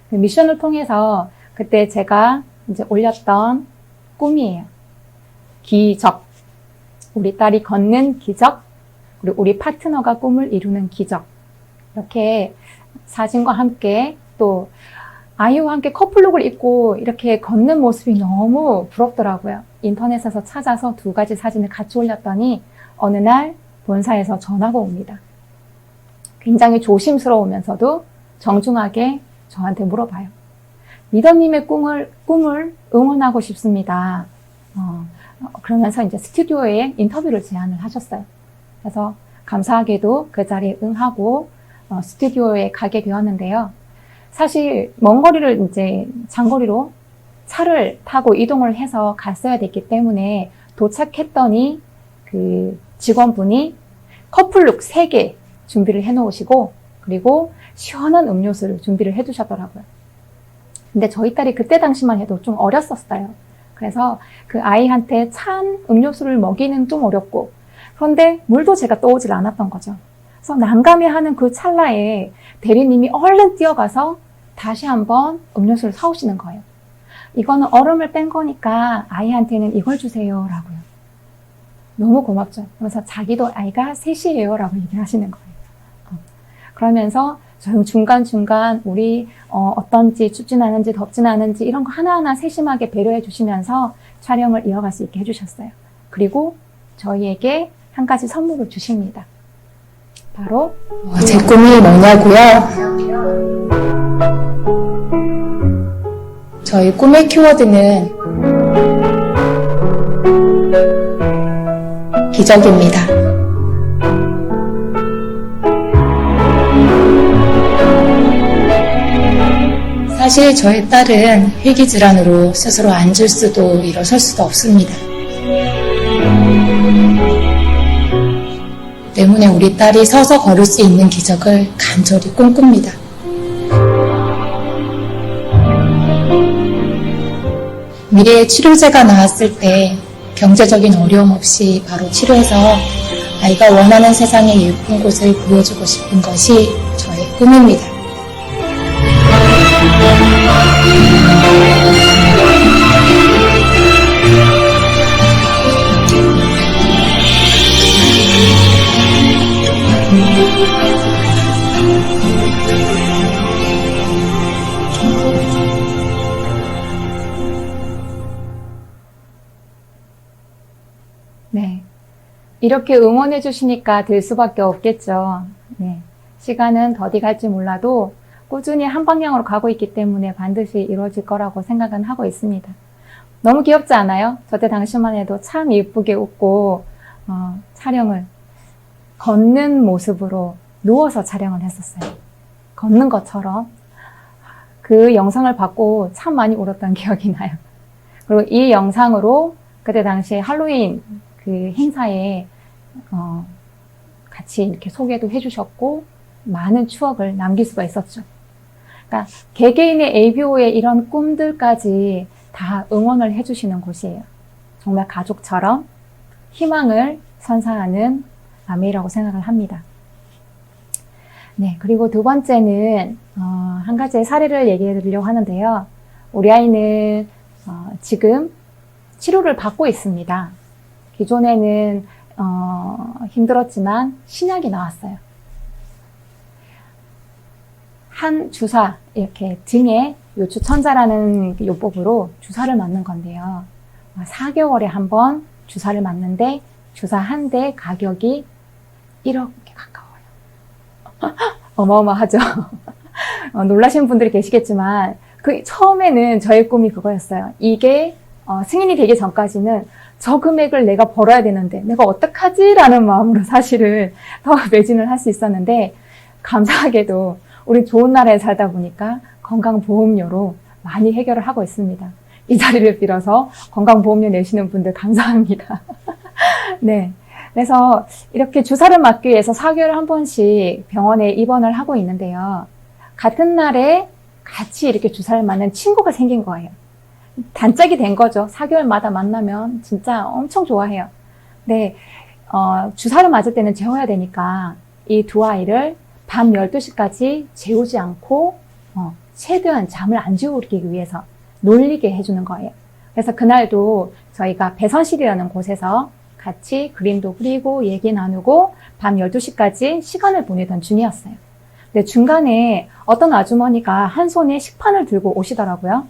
S8: 그 미션을 통해서 그때 제가 이제 올렸던 꿈이에요. 기적. 우리 딸이 걷는 기적. 그리고 우리 파트너가 꿈을 이루는 기적. 이렇게 사진과 함께 또 아이와 함께 커플룩을 입고 이렇게 걷는 모습이 너무 부럽더라고요. 인터넷에서 찾아서 2가지 사진을 같이 올렸더니 어느 날 본사에서 전화가 옵니다. 굉장히 조심스러우면서도 정중하게 저한테 물어봐요. 리더님의 꿈을 응원하고 싶습니다. 그러면서 이제 스튜디오에 인터뷰를 제안을 하셨어요. 그래서 감사하게도 그 자리에 응하고 스튜디오에 가게 되었는데요. 사실 먼 거리를 이제 장거리로 차를 타고 이동을 해서 갔어야 됐기 때문에 도착했더니 그 직원분이 커플룩 3개 준비를 해 놓으시고 그리고 시원한 음료수를 준비를 해 두셨더라고요. 근데 저희 딸이 그때 당시만 해도 좀 어렸었어요. 그래서 그 아이한테 찬 음료수를 먹이는 좀 어렵고 그런데 물도 제가 떠오질 않았던 거죠. 그래서 난감해하는 그 찰나에 대리님이 얼른 뛰어가서 다시 한번 음료수를 사오시는 거예요. 이거는 얼음을 뺀 거니까 아이한테는 이걸 주세요 라고요. 너무 고맙죠. 그래서 자기도 아이가 3이에요 라고 얘기하시는 거예요. 그러면서 중간중간 우리 어떤지 춥진 않은지 덥진 않은지 이런 거 하나하나 세심하게 배려해 주시면서 촬영을 이어갈 수 있게 해주셨어요. 그리고 저희에게 한 가지 선물을 주십니다. 바로
S9: 제 꿈이 뭐냐고요? 저희 꿈의 키워드는 기적입니다. 사실 저희 딸은 희귀질환으로 스스로 앉을 수도 일어설 수도 없습니다. 때문에 우리 딸이 서서 걸을 수 있는 기적을 간절히 꿈꿉니다. 미래에 치료제가 나왔을 때 경제적인 어려움 없이 바로 치료해서 아이가 원하는 세상의 예쁜 곳을 보여주고 싶은 것이 저의 꿈입니다.
S8: 네. 이렇게 응원해 주시니까 될 수밖에 없겠죠. 네. 시간은 더디 갈지 몰라도 꾸준히 한 방향으로 가고 있기 때문에 반드시 이루어질 거라고 생각은 하고 있습니다. 너무 귀엽지 않아요? 저때 당시만 해도 참 예쁘게 웃고 촬영을 걷는 모습으로 누워서 촬영을 했었어요. 걷는 것처럼 그 영상을 받고 참 많이 울었던 기억이 나요. 그리고 이 영상으로 그때 당시에 할로윈 그 행사에 같이 이렇게 소개도 해주셨고 많은 추억을 남길 수가 있었죠. 그러니까 개개인의 ABO의 이런 꿈들까지 다 응원을 해주시는 곳이에요. 정말 가족처럼 희망을 선사하는 아메이라고 생각을 합니다. 네, 그리고 두 번째는 한 가지의 사례를 얘기해 드리려고 하는데요. 우리 아이는 지금 치료를 받고 있습니다. 기존에는 힘들었지만 신약이 나왔어요. 한 주사, 이렇게 등에 요추천자라는 요법으로 주사를 맞는 건데요. 4개월에 한 번 주사를 맞는데 주사 한 대 가격이 1억 가까워요. 어마어마하죠. 놀라시는 분들이 계시겠지만 처음에는 저의 꿈이 그거였어요. 이게 승인이 되기 전까지는 저 금액을 내가 벌어야 되는데 내가 어떡하지? 라는 마음으로 사실은 더 매진을 할 수 있었는데 감사하게도 우리 좋은 나라에 살다 보니까 건강보험료로 많이 해결을 하고 있습니다. 이 자리를 빌어서 건강보험료 내시는 분들 감사합니다. 네. 그래서 이렇게 주사를 맞기 위해서 4개월에 한 번씩 병원에 입원을 하고 있는데요. 같은 날에 같이 이렇게 주사를 맞는 친구가 생긴 거예요. 단짝이 된 거죠. 4개월마다 만나면 진짜 엄청 좋아해요. 네. 주사를 맞을 때는 재워야 되니까 이 두 아이를 밤 12시까지 재우지 않고 최대한 잠을 안 재우기 위해서 놀리게 해주는 거예요. 그래서 그날도 저희가 배선실이라는 곳에서 같이 그림도 그리고 얘기 나누고 밤 12시까지 시간을 보내던 중이었어요. 근데 중간에 어떤 아주머니가 한 손에 식판을 들고 오시더라고요.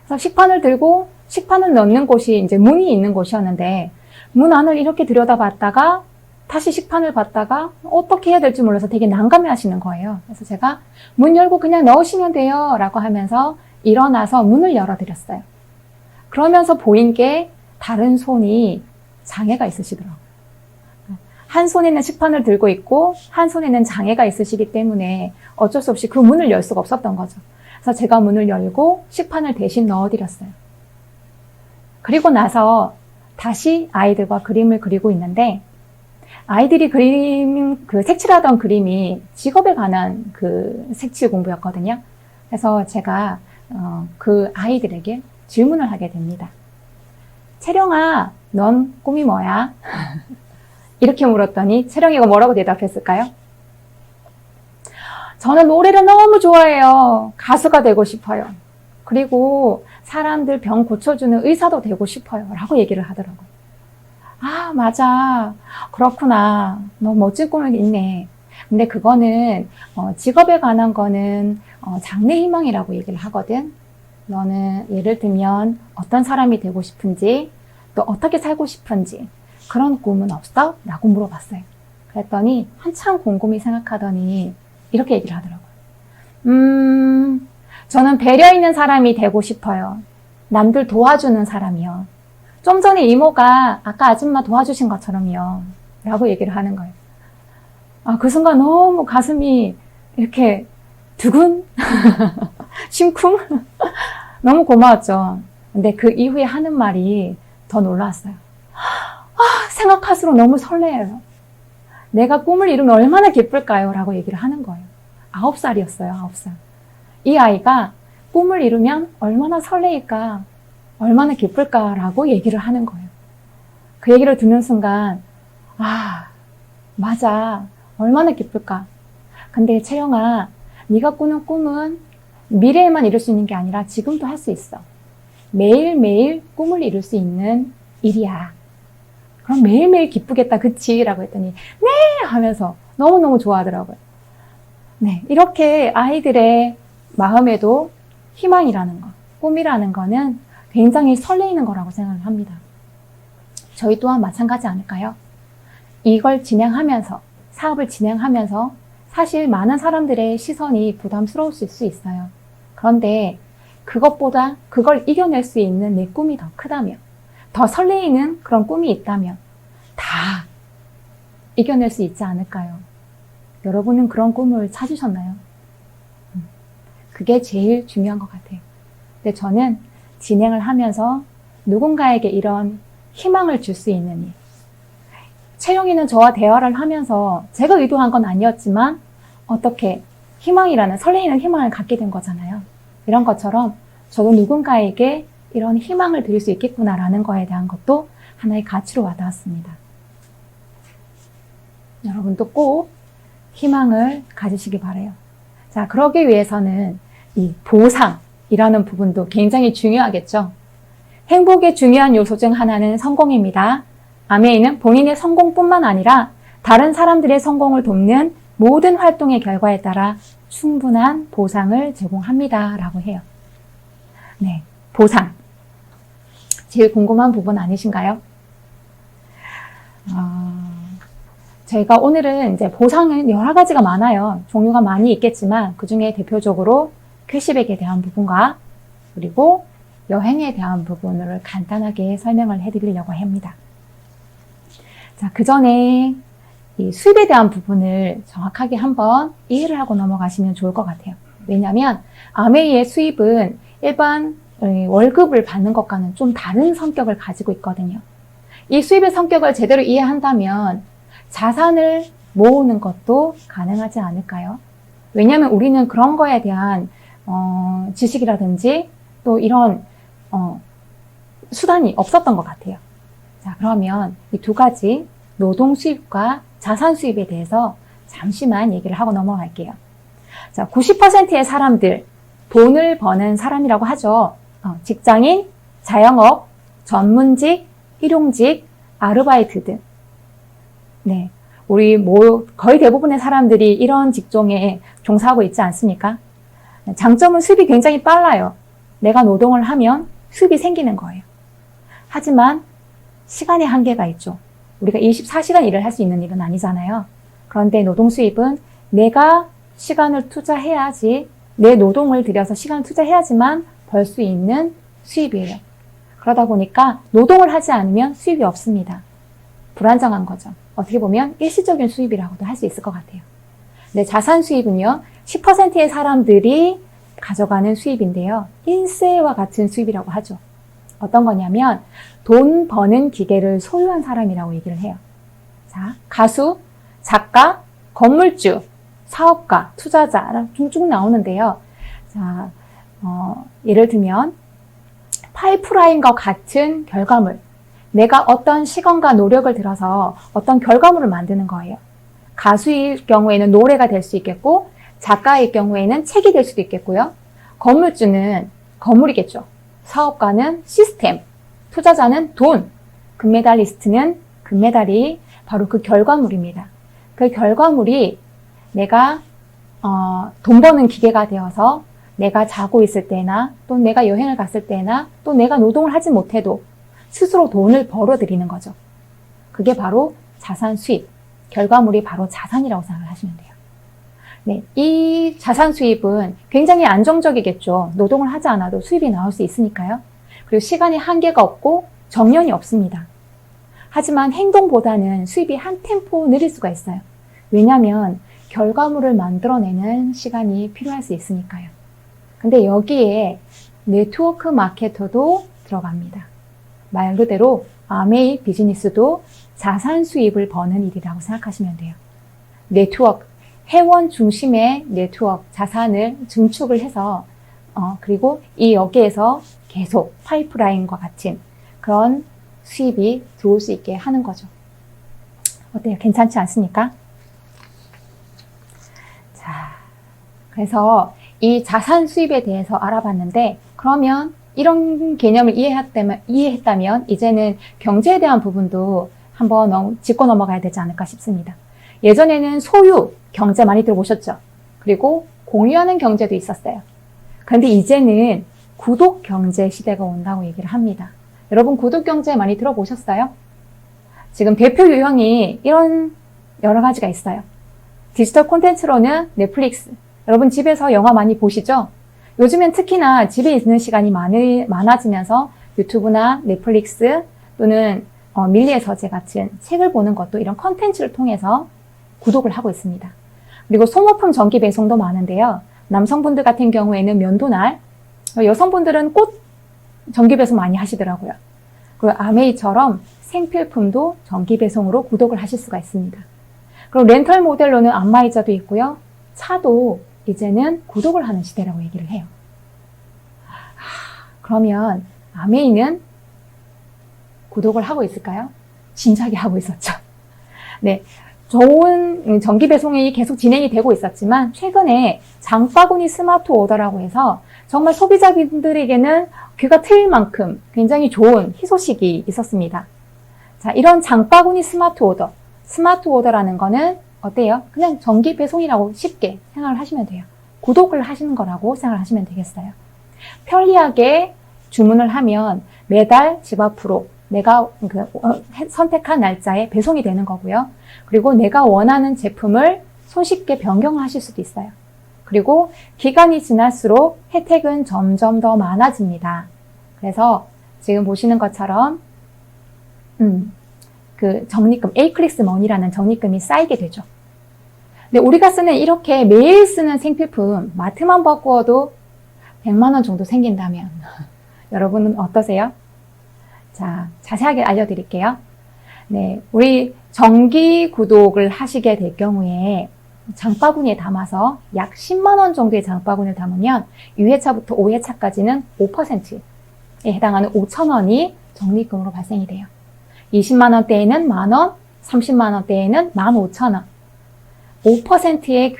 S8: 그래서 식판을 들고 식판을 넣는 곳이 이제 문이 있는 곳이었는데 문 안을 이렇게 들여다봤다가 다시 식판을 봤다가 어떻게 해야 될지 몰라서 되게 난감해 하시는 거예요. 그래서 제가 문 열고 그냥 넣으시면 돼요 라고 하면서 일어나서 문을 열어드렸어요. 그러면서 보인 게 다른 손이 장애가 있으시더라고요. 한 손에는 식판을 들고 있고 한 손에는 장애가 있으시기 때문에 어쩔 수 없이 그 문을 열 수가 없었던 거죠. 그래서 제가 문을 열고 식판을 대신 넣어드렸어요. 그리고 나서 다시 아이들과 그림을 그리고 있는데 아이들이 색칠하던 그림이 직업에 관한 그 색칠 공부였거든요. 그래서 제가 그 아이들에게 질문을 하게 됩니다. 채령아, 넌 꿈이 뭐야? 이렇게 물었더니 채령이가 뭐라고 대답했을까요? 저는 노래를 너무 좋아해요. 가수가 되고 싶어요. 그리고 사람들 병 고쳐주는 의사도 되고 싶어요. 라고 얘기를 하더라고요. 아, 맞아. 그렇구나. 너무 멋진 꿈이 있네. 근데 그거는 직업에 관한 거는 장래 희망이라고 얘기를 하거든. 너는 예를 들면 어떤 사람이 되고 싶은지 또 어떻게 살고 싶은지 그런 꿈은 없어? 라고 물어봤어요. 그랬더니 한참 곰곰이 생각하더니 이렇게 얘기를 하더라고요. 저는 배려 있는 사람이 되고 싶어요. 남들 도와주는 사람이요. 좀 전에 이모가 아까 아줌마 도와주신 것처럼요. 라고 얘기를 하는 거예요. 그 순간 너무 가슴이 이렇게 두근? 심쿵? 너무 고마웠죠. 근데 그 이후에 하는 말이 더 놀라웠어요. 생각할수록 너무 설레요. 내가 꿈을 이루면 얼마나 기쁠까요? 라고 얘기를 하는 거예요. 9살이었어요, 9살. 이 아이가 꿈을 이루면 얼마나 설레일까, 얼마나 기쁠까라고 얘기를 하는 거예요. 그 얘기를 듣는 순간, 맞아. 얼마나 기쁠까. 근데 채영아, 네가 꾸는 꿈은 미래에만 이룰 수 있는 게 아니라 지금도 할 수 있어. 매일매일 꿈을 이룰 수 있는 일이야. 그럼 매일매일 기쁘겠다, 그치? 라고 했더니 네! 하면서 너무너무 좋아하더라고요. 네, 이렇게 아이들의 마음에도 희망이라는 거, 꿈이라는 거는 굉장히 설레이는 거라고 생각을 합니다. 저희 또한 마찬가지 아닐까요? 이걸 진행하면서, 사업을 진행하면서 사실 많은 사람들의 시선이 부담스러울 수 있어요. 그런데 그것보다 그걸 이겨낼 수 있는 내 꿈이 더 크다면, 더 설레이는 그런 꿈이 있다면 다 이겨낼 수 있지 않을까요? 여러분은 그런 꿈을 찾으셨나요? 그게 제일 중요한 것 같아요. 근데 저는 진행을 하면서 누군가에게 이런 희망을 줄 수 있는 일. 채영이는 저와 대화를 하면서 제가 의도한 건 아니었지만 어떻게 희망이라는 설레이는 희망을 갖게 된 거잖아요. 이런 것처럼 저도 누군가에게 이런 희망을 드릴 수 있겠구나라는 거에 대한 것도 하나의 가치로 와닿았습니다. 여러분도 꼭 희망을 가지시기 바라요. 자, 그러기 위해서는 이 보상이라는 부분도 굉장히 중요하겠죠. 행복의 중요한 요소 중 하나는 성공입니다. 아메이는 본인의 성공뿐만 아니라 다른 사람들의 성공을 돕는 모든 활동의 결과에 따라 충분한 보상을 제공합니다. 라고 해요. 네, 보상. 제일 궁금한 부분 아니신가요? 제가 오늘은 이제 보상은 여러 가지가 많아요. 종류가 많이 있겠지만 그 중에 대표적으로 캐시백에 대한 부분과 그리고 여행에 대한 부분을 간단하게 설명을 해드리려고 합니다. 자, 그 전에 이 수입에 대한 부분을 정확하게 한번 이해를 하고 넘어가시면 좋을 것 같아요. 왜냐하면 아메이의 수입은 일반 월급을 받는 것과는 좀 다른 성격을 가지고 있거든요. 이 수입의 성격을 제대로 이해한다면 자산을 모으는 것도 가능하지 않을까요? 왜냐하면 우리는 그런 거에 대한 지식이라든지 또 이런 수단이 없었던 것 같아요. 자, 그러면 이 두 가지 노동 수입과 자산 수입에 대해서 잠시만 얘기를 하고 넘어갈게요. 자, 90%의 사람들, 돈을 버는 사람이라고 하죠. 직장인, 자영업, 전문직, 일용직, 아르바이트 등. 네, 우리 거의 대부분의 사람들이 이런 직종에 종사하고 있지 않습니까? 장점은 수입이 굉장히 빨라요. 내가 노동을 하면 수입이 생기는 거예요. 하지만 시간의 한계가 있죠. 우리가 24시간 일을 할 수 있는 일은 아니잖아요. 그런데 노동 수입은 내가 시간을 투자해야지, 내 노동을 들여서 시간을 투자해야지만 벌 수 있는 수입이에요. 그러다 보니까 노동을 하지 않으면 수입이 없습니다. 불안정한 거죠. 어떻게 보면 일시적인 수입이라고도 할 수 있을 것 같아요. 근데 자산 수입은요, 10%의 사람들이 가져가는 수입인데요. 인세와 같은 수입이라고 하죠. 어떤 거냐면 돈 버는 기계를 소유한 사람이라고 얘기를 해요. 자, 가수, 작가, 건물주, 사업가, 투자자 쭉 나오는데요. 자, 예를 들면 파이프라인과 같은 결과물, 내가 어떤 시간과 노력을 들어서 어떤 결과물을 만드는 거예요. 가수일 경우에는 노래가 될 수 있겠고, 작가일 경우에는 책이 될 수도 있겠고요. 건물주는 건물이겠죠. 사업가는 시스템, 투자자는 돈, 금메달리스트는 금메달이 바로 그 결과물입니다. 그 결과물이 내가 돈 버는 기계가 되어서 내가 자고 있을 때나 또 내가 여행을 갔을 때나 또 내가 노동을 하지 못해도 스스로 돈을 벌어들이는 거죠. 그게 바로 자산 수입, 결과물이 바로 자산이라고 생각을 하시면 돼요. 네, 이 자산 수입은 굉장히 안정적이겠죠. 노동을 하지 않아도 수입이 나올 수 있으니까요. 그리고 시간에 한계가 없고 정년이 없습니다. 하지만 행동보다는 수입이 한 템포 느릴 수가 있어요. 왜냐하면 결과물을 만들어내는 시간이 필요할 수 있으니까요. 근데 여기에 네트워크 마케터도 들어갑니다. 말 그대로 아메이 비즈니스도 자산 수입을 버는 일이라고 생각하시면 돼요. 네트워크, 회원 중심의 네트워크, 자산을 증축을 해서 그리고 이 여기에서 계속 파이프라인과 같은 그런 수입이 들어올 수 있게 하는 거죠. 어때요? 괜찮지 않습니까? 자, 그래서 이 자산 수입에 대해서 알아봤는데, 그러면 이런 개념을 이해했다면 이제는 경제에 대한 부분도 한번 짚고 넘어가야 되지 않을까 싶습니다. 예전에는 소유 경제 많이 들어보셨죠? 그리고 공유하는 경제도 있었어요. 그런데 이제는 구독 경제 시대가 온다고 얘기를 합니다. 여러분 구독 경제 많이 들어보셨어요? 지금 대표 유형이 이런 여러 가지가 있어요. 디지털 콘텐츠로는 넷플릭스. 여러분 집에서 영화 많이 보시죠? 요즘엔 특히나 집에 있는 시간이 많아지면서 유튜브나 넷플릭스 또는 밀리의 서재 같은 책을 보는 것도 이런 콘텐츠를 통해서 구독을 하고 있습니다. 그리고 소모품 정기 배송도 많은데요. 남성분들 같은 경우에는 면도날, 여성분들은 꽃 정기 배송 많이 하시더라고요. 그리고 아메이처럼 생필품도 정기 배송으로 구독을 하실 수가 있습니다. 그리고 렌털 모델로는 안마의자도 있고요. 차도 이제는 구독을 하는 시대라고 얘기를 해요. 그러면 아메이는 구독을 하고 있을까요? 진작에 하고 있었죠. 네, 좋은 정기 배송이 계속 진행이 되고 있었지만 최근에 장바구니 스마트 오더라고 해서 정말 소비자분들에게는 귀가 트일 만큼 굉장히 좋은 희소식이 있었습니다. 자, 이런 장바구니 스마트 오더. 스마트 오더라는 거는 어때요? 그냥 정기 배송이라고 쉽게 생각을 하시면 돼요. 구독을 하시는 거라고 생각을 하시면 되겠어요. 편리하게 주문을 하면 매달 집 앞으로 내가 선택한 날짜에 배송이 되는 거고요. 그리고 내가 원하는 제품을 손쉽게 변경을 하실 수도 있어요. 그리고 기간이 지날수록 혜택은 점점 더 많아집니다. 그래서 지금 보시는 것처럼 그 적립금, 에이클릭스 머니라는 적립금이 쌓이게 되죠. 근데 우리가 쓰는 이렇게 매일 쓰는 생필품 마트만 바꾸어도 100만 원 정도 생긴다면 여러분은 어떠세요? 자, 자세하게 알려드릴게요. 네, 우리 정기 구독을 하시게 될 경우에 장바구니에 담아서 약 10만 원 정도의 장바구니를 담으면 2회차부터 5회차까지는 5%에 해당하는 5천 원이 적립금으로 발생이 돼요. 20만 원대에는 만 원, 30만 원대에는 15,000원. 5%의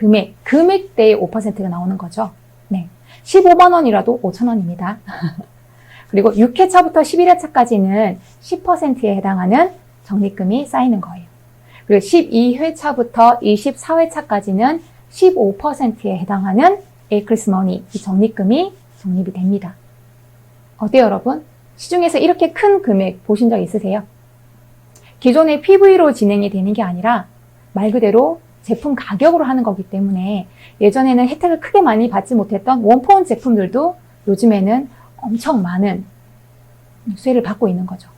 S8: 금액대의 5%가 나오는 거죠. 네. 15만 원이라도 5천 원입니다. 그리고 6회차부터 11회차까지는 10%에 해당하는 적립금이 쌓이는 거예요. 그리고 12회차부터 24회차까지는 15%에 해당하는 에이클릭스 머니, 이 적립금이 적립이 됩니다. 어때요, 여러분? 시중에서 이렇게 큰 금액 보신 적 있으세요? 기존의 PV로 진행이 되는 게 아니라 말 그대로 제품 가격으로 하는 거기 때문에 예전에는 혜택을 크게 많이 받지 못했던 원포원 제품들도 요즘에는 엄청 많은 수혜를 받고 있는 거죠.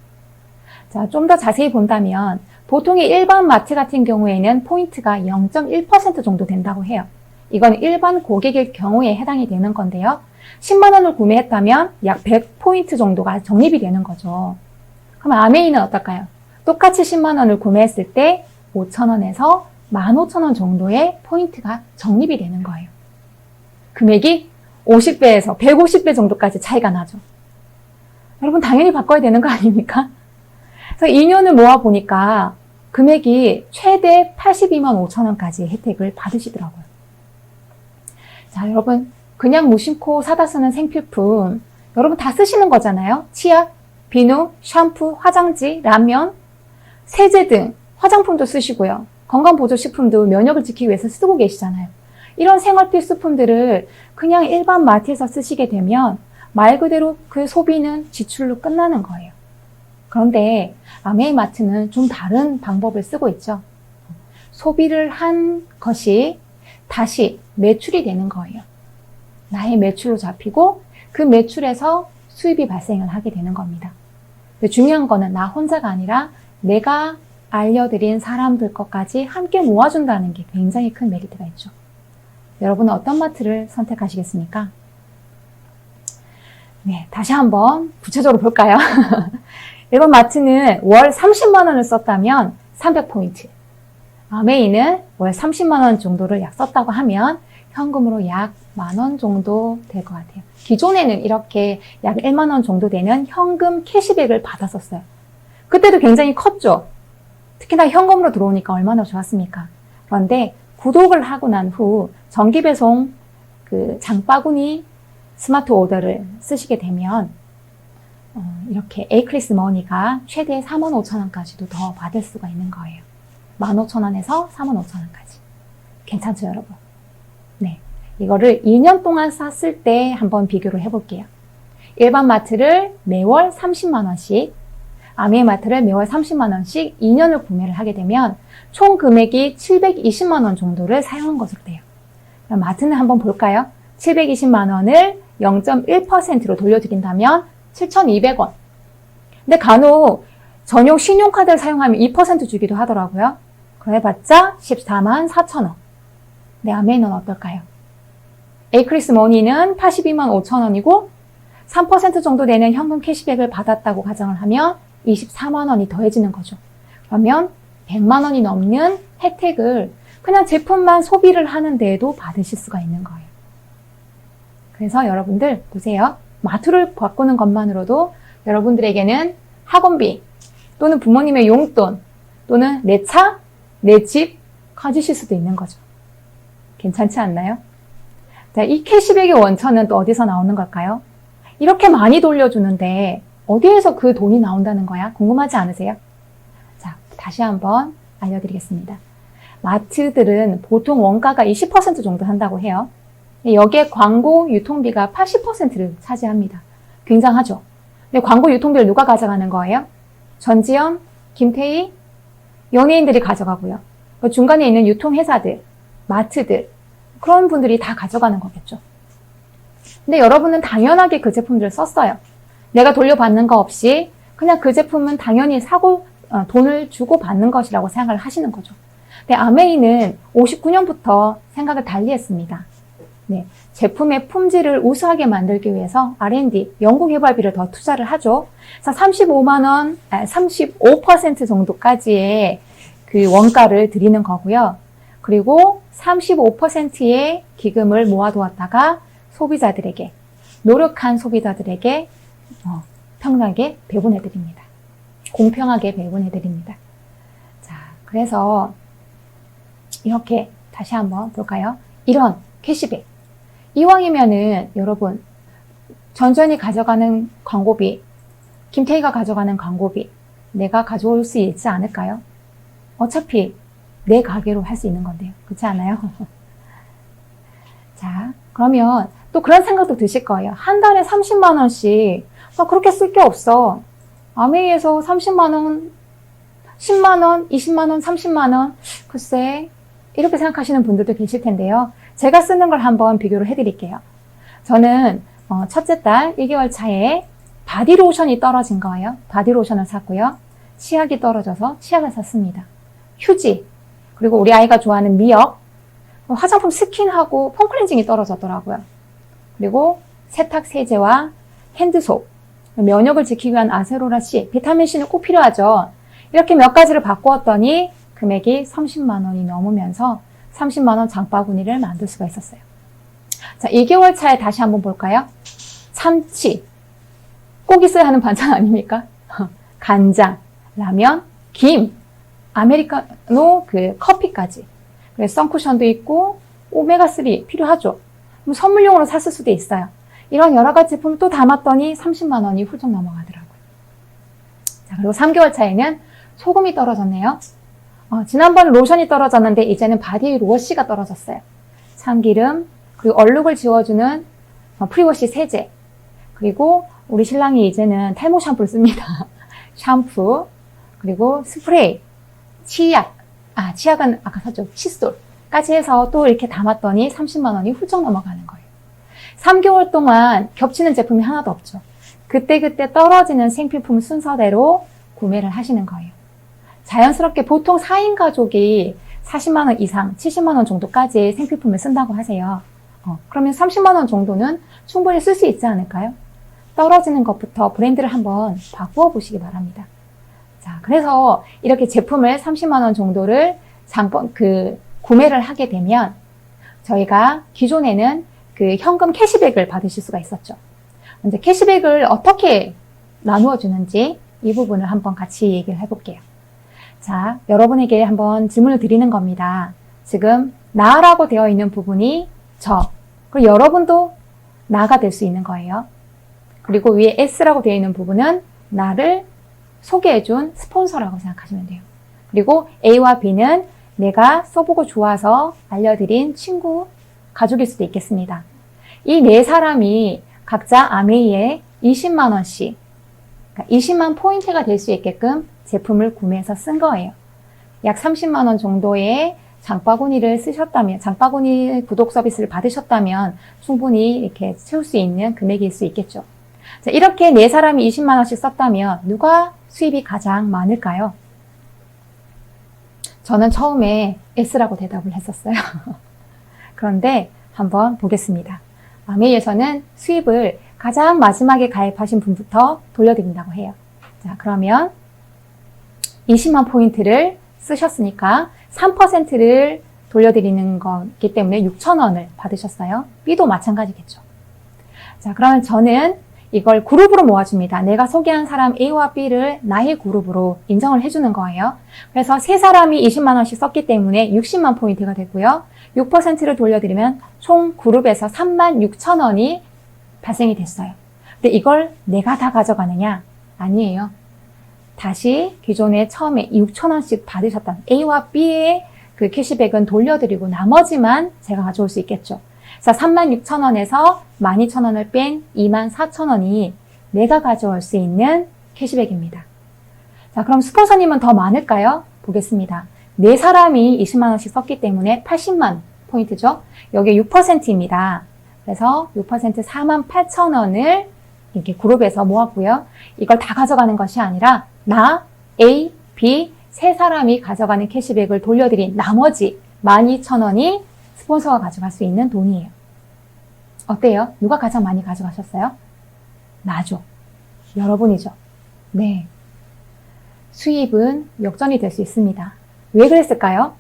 S8: 자, 좀 더 자세히 본다면 보통의 일반 마트 같은 경우에는 포인트가 0.1% 정도 된다고 해요. 이건 일반 고객일 경우에 해당이 되는 건데요. 10만 원을 구매했다면 약 100포인트 정도가 적립이 되는 거죠. 그럼 아메이는 어떨까요? 똑같이 10만 원을 구매했을 때 5천 원에서 15,000원 정도의 포인트가 적립이 되는 거예요. 금액이 50배에서 150배 정도까지 차이가 나죠. 여러분 당연히 바꿔야 되는 거 아닙니까? 그래서 2년을 모아보니까 금액이 최대 82만 5천 원까지 혜택을 받으시더라고요. 자, 여러분 그냥 무심코 사다 쓰는 생필품 여러분 다 쓰시는 거잖아요. 치약, 비누, 샴푸, 화장지, 라면, 세제 등 화장품도 쓰시고요. 건강보조식품도 면역을 지키기 위해서 쓰고 계시잖아요. 이런 생활필수품들을 그냥 일반 마트에서 쓰시게 되면 말 그대로 그 소비는 지출로 끝나는 거예요. 그런데 아메이마트는 좀 다른 방법을 쓰고 있죠. 소비를 한 것이 다시 매출이 되는 거예요. 나의 매출로 잡히고 그 매출에서 수입이 발생을 하게 되는 겁니다. 중요한 거는 나 혼자가 아니라 내가 알려드린 사람들 것까지 함께 모아준다는 게 굉장히 큰 메리트가 있죠. 여러분은 어떤 마트를 선택하시겠습니까? 네, 다시 한번 구체적으로 볼까요? 일본 마트는 월 30만 원을 썼다면 300포인트. 아메이는 월 30만 원 정도를 약 썼다고 하면 현금으로 약 만 원 정도 될 것 같아요. 기존에는 이렇게 약 1만 원 정도 되는 현금 캐시백을 받았었어요. 그때도 굉장히 컸죠. 특히나 현금으로 들어오니까 얼마나 좋았습니까? 그런데 구독을 하고 난 후 정기 배송 그 장바구니 스마트 오더를 쓰시게 되면 이렇게 에이클릭스 머니가 최대 45,000원까지도 더 받을 수가 있는 거예요. 15,000원에서 45,000원까지. 괜찮죠, 여러분? 네. 이거를 2년 동안 샀을 때 한번 비교를 해볼게요. 일반 마트를 매월 30만 원씩, 아메이 마트를 매월 30만 원씩 2년을 구매를 하게 되면 총 금액이 720만 원 정도를 사용한 것으로 돼요. 그럼 마트는 한번 볼까요? 720만 원을 0.1%로 돌려드린다면 7,200원. 근데 간혹 전용 신용카드를 사용하면 2% 주기도 하더라고요. 그래봤자 14만 4천 원. 네, 아메이는 어떨까요? 에이크리스 머니는 82만 5천 원이고 3% 정도 되는 현금 캐시백을 받았다고 가정을 하면 24만 원이 더해지는 거죠. 그러면 100만 원이 넘는 혜택을 그냥 제품만 소비를 하는 데에도 받으실 수가 있는 거예요. 그래서 여러분들 보세요. 마트를 바꾸는 것만으로도 여러분들에게는 학원비 또는 부모님의 용돈 또는 내 차, 내 집 가지실 수도 있는 거죠. 괜찮지 않나요? 자, 이 캐시백의 원천은 또 어디서 나오는 걸까요? 이렇게 많이 돌려주는데 어디에서 그 돈이 나온다는 거야? 궁금하지 않으세요? 자, 다시 한번 알려드리겠습니다. 마트들은 보통 원가가 20% 정도 한다고 해요. 여기에 광고 유통비가 80%를 차지합니다. 굉장하죠? 근데 광고 유통비를 누가 가져가는 거예요? 전지현, 김태희, 연예인들이 가져가고요. 중간에 있는 유통회사들, 마트들, 그런 분들이 다 가져가는 거겠죠. 근데 여러분은 당연하게 그 제품들을 썼어요. 내가 돌려받는 거 없이 그냥 그 제품은 당연히 사고 돈을 주고 받는 것이라고 생각을 하시는 거죠. 근데 아메이는 59년부터 생각을 달리 했습니다. 네, 제품의 품질을 우수하게 만들기 위해서 R&D, 연구개발비를 더 투자를 하죠. 그래서 35% 정도까지의 그 원가를 드리는 거고요. 그리고 35%의 기금을 모아두었다가 소비자들에게, 노력한 소비자들에게 평등하게 배분해드립니다. 공평하게 배분해드립니다. 자, 그래서 이렇게 다시 한번 볼까요? 이런 캐시백. 이왕이면은 여러분, 전전이 가져가는 광고비, 김태희가 가져가는 광고비, 내가 가져올 수 있지 않을까요? 어차피 내 가게로 할 수 있는 건데요. 그렇지 않아요? 자, 그러면 또 그런 생각도 드실 거예요. 한 달에 30만 원씩 그렇게 쓸 게 없어. 아메이에서 30만 원, 10만 원, 20만 원, 30만 원, 글쎄 이렇게 생각하시는 분들도 계실 텐데요. 제가 쓰는 걸 한번 비교를 해드릴게요. 저는 첫째 딸 1개월 차에 바디로션이 떨어진 거예요. 바디로션을 샀고요. 치약이 떨어져서 치약을 샀습니다. 휴지, 그리고 우리 아이가 좋아하는 미역, 화장품 스킨하고 폼클렌징이 떨어졌더라고요. 그리고 세탁 세제와 핸드소ಪ್, 면역을 지키기 위한 아세로라C, 비타민C는 꼭 필요하죠. 이렇게 몇 가지를 바꾸었더니 금액이 30만 원이 넘으면서 30만 원 장바구니를 만들 수가 있었어요. 자, 2개월 차에 다시 한번 볼까요? 참치, 꼭 있어야 하는 반찬 아닙니까? 간장, 라면, 김, 아메리카노, 커피까지. 그래서 선쿠션도 있고 오메가3 필요하죠. 그럼 선물용으로 샀을 수도 있어요. 이런 여러 가지 제품을 또 담았더니 30만 원이 훌쩍 넘어가더라고요. 자, 그리고 3개월 차에는 소금이 떨어졌네요. 지난번 로션이 떨어졌는데 이제는 바디워시가 떨어졌어요. 참기름, 그리고 얼룩을 지워주는 프리워시 세제, 그리고 우리 신랑이 이제는 탈모 샴푸를 씁니다. 샴푸, 그리고 스프레이, 치약, 치약은 아까 샀죠. 칫솔까지 해서 또 이렇게 담았더니 30만 원이 훌쩍 넘어가는 거예요. 3개월 동안 겹치는 제품이 하나도 없죠. 그때그때 떨어지는 생필품 순서대로 구매를 하시는 거예요. 자연스럽게 보통 4인 가족이 40만 원 이상, 70만 원 정도까지 생필품을 쓴다고 하세요. 그러면 30만 원 정도는 충분히 쓸 수 있지 않을까요? 떨어지는 것부터 브랜드를 한번 바꾸어 보시기 바랍니다. 자, 그래서 이렇게 제품을 30만 원 정도를 구매를 하게 되면 저희가 기존에는 현금 캐시백을 받으실 수가 있었죠. 이제 캐시백을 어떻게 나누어 주는지 이 부분을 한번 같이 얘기를 해볼게요. 자, 여러분에게 한번 질문을 드리는 겁니다. 지금 나라고 되어 있는 부분이 그리고 여러분도 나가 될 수 있는 거예요. 그리고 위에 S라고 되어 있는 부분은 나를 소개해준 스폰서라고 생각하시면 돼요. 그리고 A와 B는 내가 써보고 좋아서 알려드린 친구, 가족일 수도 있겠습니다. 이 네 사람이 각자 아메이에 20만 원씩, 그러니까 20만 포인트가 될 수 있게끔 제품을 구매해서 쓴 거예요. 약 30만 원 정도의 장바구니를 쓰셨다면, 장바구니 구독 서비스를 받으셨다면 충분히 이렇게 채울 수 있는 금액일 수 있겠죠. 자, 이렇게 네 사람이 20만 원씩 썼다면 누가 수입이 가장 많을까요? 저는 처음에 S라고 대답을 했었어요. 그런데 한번 보겠습니다. 아메이에서는 수입을 가장 마지막에 가입하신 분부터 돌려드린다고 해요. 자, 그러면 20만 포인트를 쓰셨으니까 3%를 돌려드리는 거기 때문에 6,000원을 받으셨어요. B도 마찬가지겠죠. 자, 그러면 저는 이걸 그룹으로 모아줍니다. 내가 소개한 사람 A와 B를 나의 그룹으로 인정을 해주는 거예요. 그래서 세 사람이 20만 원씩 썼기 때문에 60만 포인트가 되고요. 6%를 돌려드리면 총 그룹에서 36,000원이 발생이 됐어요. 근데 이걸 내가 다 가져가느냐? 아니에요. 다시 기존에 처음에 6,000원씩 받으셨던 A와 B의 그 캐시백은 돌려드리고 나머지만 제가 가져올 수 있겠죠. 그래서 36,000원에서 12,000원을 뺀 24,000원이 내가 가져올 수 있는 캐시백입니다. 자, 그럼 스폰서님은 더 많을까요? 보겠습니다. 4사람이 20만 원씩 썼기 때문에 80만 포인트죠. 여기 6%입니다. 그래서 6% 48,000원을 이렇게 그룹에서 모았고요. 이걸 다 가져가는 것이 아니라 나, A, B 세 사람이 가져가는 캐시백을 돌려드린 나머지 12,000원이 스폰서가 가져갈 수 있는 돈이에요. 어때요? 누가 가장 많이 가져가셨어요? 나죠. 여러분이죠. 네. 수입은 역전이 될 수 있습니다. 왜 그랬을까요?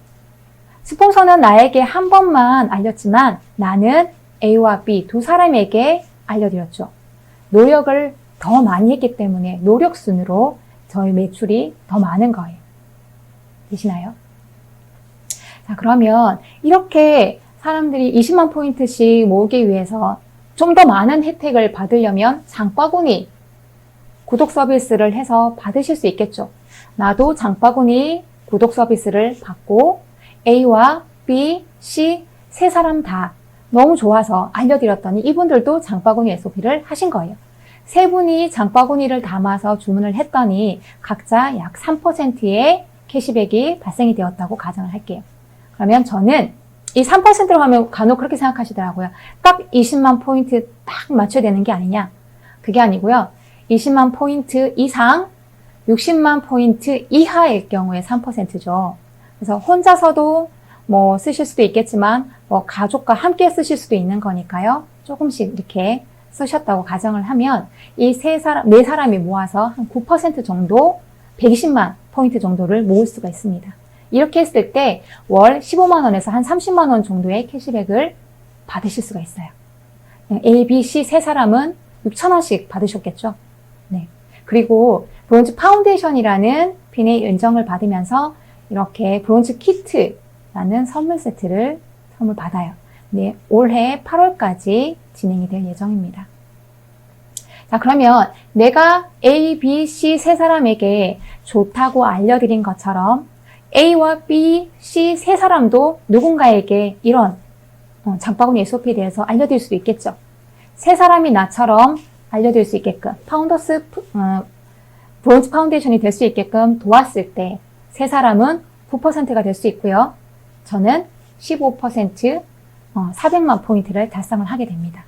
S8: 스폰서는 나에게 한 번만 알렸지만 나는 A와 B 두 사람에게 알려드렸죠. 노력을 더 많이 했기 때문에 노력순으로 저희 매출이 더 많은 거예요. 되시나요? 자, 그러면 이렇게 사람들이 20만 포인트씩 모으기 위해서 좀 더 많은 혜택을 받으려면 장바구니 구독 서비스를 해서 받으실 수 있겠죠. 나도 장바구니 구독 서비스를 받고 A와 B, C 세 사람 다 너무 좋아서 알려드렸더니 이분들도 장바구니 SOP를 하신 거예요. 세 분이 장바구니를 담아서 주문을 했더니 각자 약 3%의 캐시백이 발생이 되었다고 가정을 할게요. 그러면 저는 이 3%로 하면 간혹 그렇게 생각하시더라고요. 딱 20만 포인트 딱 맞춰야 되는 게 아니냐. 그게 아니고요. 20만 포인트 이상, 60만 포인트 이하일 경우에 3%죠. 그래서 혼자서도 뭐 쓰실 수도 있겠지만 뭐 가족과 함께 쓰실 수도 있는 거니까요. 조금씩 이렇게 쓰셨다고 가정을 하면 이 네 사람이 모아서 한 9% 정도 120만 포인트 정도를 모을 수가 있습니다. 이렇게 했을 때 월 15만 원에서 한 30만 원 정도의 캐시백을 받으실 수가 있어요. A, B, C 세 사람은 6,000원씩 받으셨겠죠. 네. 그리고 브론즈 파운데이션이라는 핀의 인정을 받으면서 이렇게 브론즈 키트라는 선물 세트를 선물 받아요. 네, 올해 8월까지 진행이 될 예정입니다. 자, 그러면 내가 A, B, C 세 사람에게 좋다고 알려드린 것처럼 A와 B, C 세 사람도 누군가에게 이런 장바구니 SOP에 대해서 알려드릴 수도 있겠죠. 세 사람이 나처럼 알려드릴 수 있게끔 파운더스 브론즈 파운데이션이 될 수 있게끔 도왔을 때 세 사람은 9%가 될 수 있고요. 저는 15% 400만 포인트를 달성을 하게 됩니다.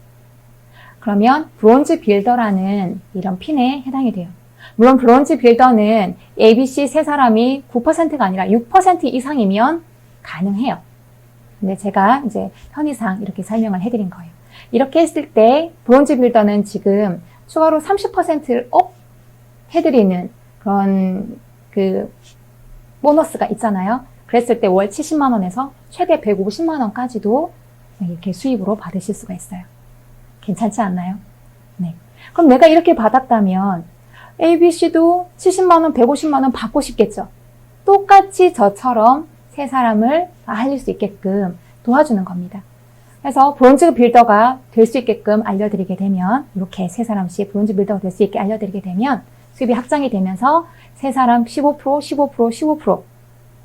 S8: 그러면 브론즈 빌더라는 이런 핀에 해당이 돼요. 물론 브론즈 빌더는 ABC 세 사람이 9%가 아니라 6% 이상이면 가능해요. 근데 제가 이제 편의상 이렇게 설명을 해드린 거예요. 이렇게 했을 때 브론즈 빌더는 지금 추가로 30%를 업 해드리는 그런 그 보너스가 있잖아요. 그랬을 때 월 70만 원에서 최대 150만 원까지도 이렇게 수입으로 받으실 수가 있어요. 괜찮지 않나요? 네. 그럼 내가 이렇게 받았다면 A, B, C도 70만 원, 150만 원 받고 싶겠죠. 똑같이 저처럼 세 사람을 알릴 수 있게끔 도와주는 겁니다. 그래서 브론즈 빌더가 될 수 있게끔 알려드리게 되면 이렇게 세 사람씩 브론즈 빌더가 될 수 있게 알려드리게 되면 수입이 확장이 되면서 세 사람 15%, 15%, 15%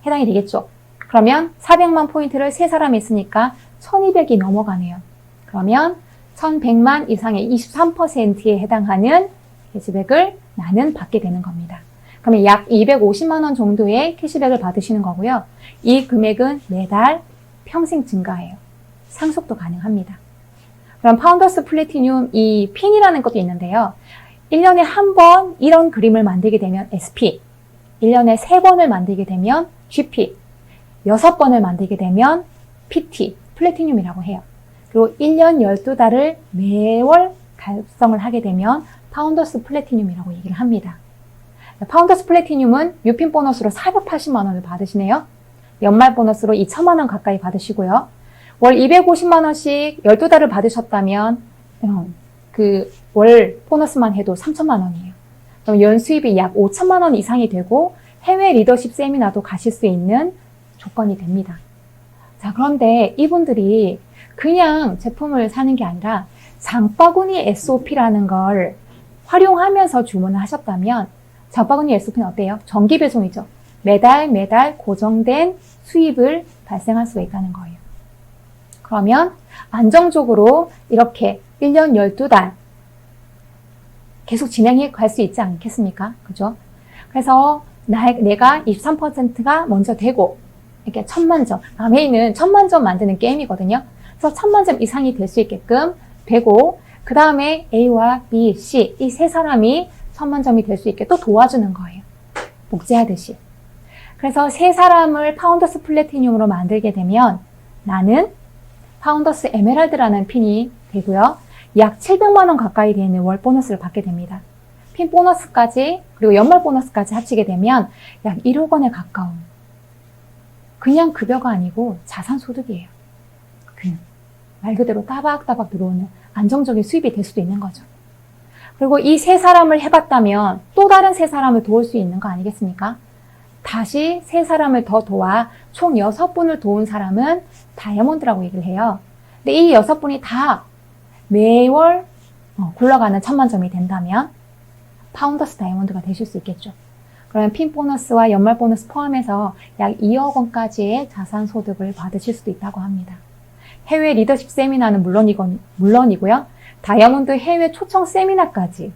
S8: 해당이 되겠죠. 그러면 400만 포인트를 세 사람이 있으니까 1200이 넘어가네요. 그러면 1100만 이상의 23%에 해당하는 캐시백을 나는 받게 되는 겁니다. 그러면 약 250만 원 정도의 캐시백을 받으시는 거고요. 이 금액은 매달 평생 증가해요. 상속도 가능합니다. 그럼 파운더스 플래티늄 이 핀이라는 것도 있는데요. 1년에 한 번 이런 그림을 만들게 되면 SP, 1년에 3번을 만들게 되면 GP, 6번을 만들게 되면 PT, 플래티늄이라고 해요. 그리고 1년 12달을 매월 달성을 하게 되면 파운더스 플래티늄이라고 얘기를 합니다. 파운더스 플래티늄은 유핀 보너스로 480만 원을 받으시네요. 연말 보너스로 2천만 원 가까이 받으시고요. 월 250만 원씩 12달을 받으셨다면 그 월 보너스만 해도 3천만 원이에요. 그럼 연 수입이 약 5천만 원 이상이 되고 해외 리더십 세미나도 가실 수 있는 조건이 됩니다. 자, 그런데 이분들이 그냥 제품을 사는 게 아니라 장바구니 SOP라는 걸 활용하면서 주문을 하셨다면 장바구니 SOP는 어때요? 정기 배송이죠. 매달 고정된 수입을 발생할 수가 있다는 거예요. 그러면 안정적으로 이렇게 1년 12달 계속 진행해 갈 수 있지 않겠습니까? 그죠? 그래서 내가 23%가 먼저 되고 이렇게 1000만점, 아메이는 1000만점 만드는 게임이거든요. 그래서 1000만점 이상이 될 수 있게끔 되고 그 다음에 A와 B, C 이 세 사람이 1000만점이 될 수 있게 또 도와주는 거예요. 복제하듯이. 그래서 세 사람을 파운더스 플래티늄으로 만들게 되면 나는 파운더스 에메랄드라는 핀이 되고요. 약 700만 원 가까이 되는 월 보너스를 받게 됩니다. 핀 보너스까지 그리고 연말 보너스까지 합치게 되면 약 1억 원에 가까운 그냥 급여가 아니고 자산소득이에요. 그냥 말 그대로 따박따박 들어오는 안정적인 수입이 될 수도 있는 거죠. 그리고 이 세 사람을 해봤다면 또 다른 세 사람을 도울 수 있는 거 아니겠습니까? 다시 세 사람을 더 도와 총 6분을 도운 사람은 다이아몬드라고 얘기를 해요. 근데 이 6분이 다 매월 굴러가는 1000만점이 된다면 파운더스 다이아몬드가 되실 수 있겠죠. 그러면 핀 보너스와 연말 보너스 포함해서 약 2억 원까지의 자산 소득을 받으실 수도 있다고 합니다. 해외 리더십 세미나는 물론이고요. 다이아몬드 해외 초청 세미나까지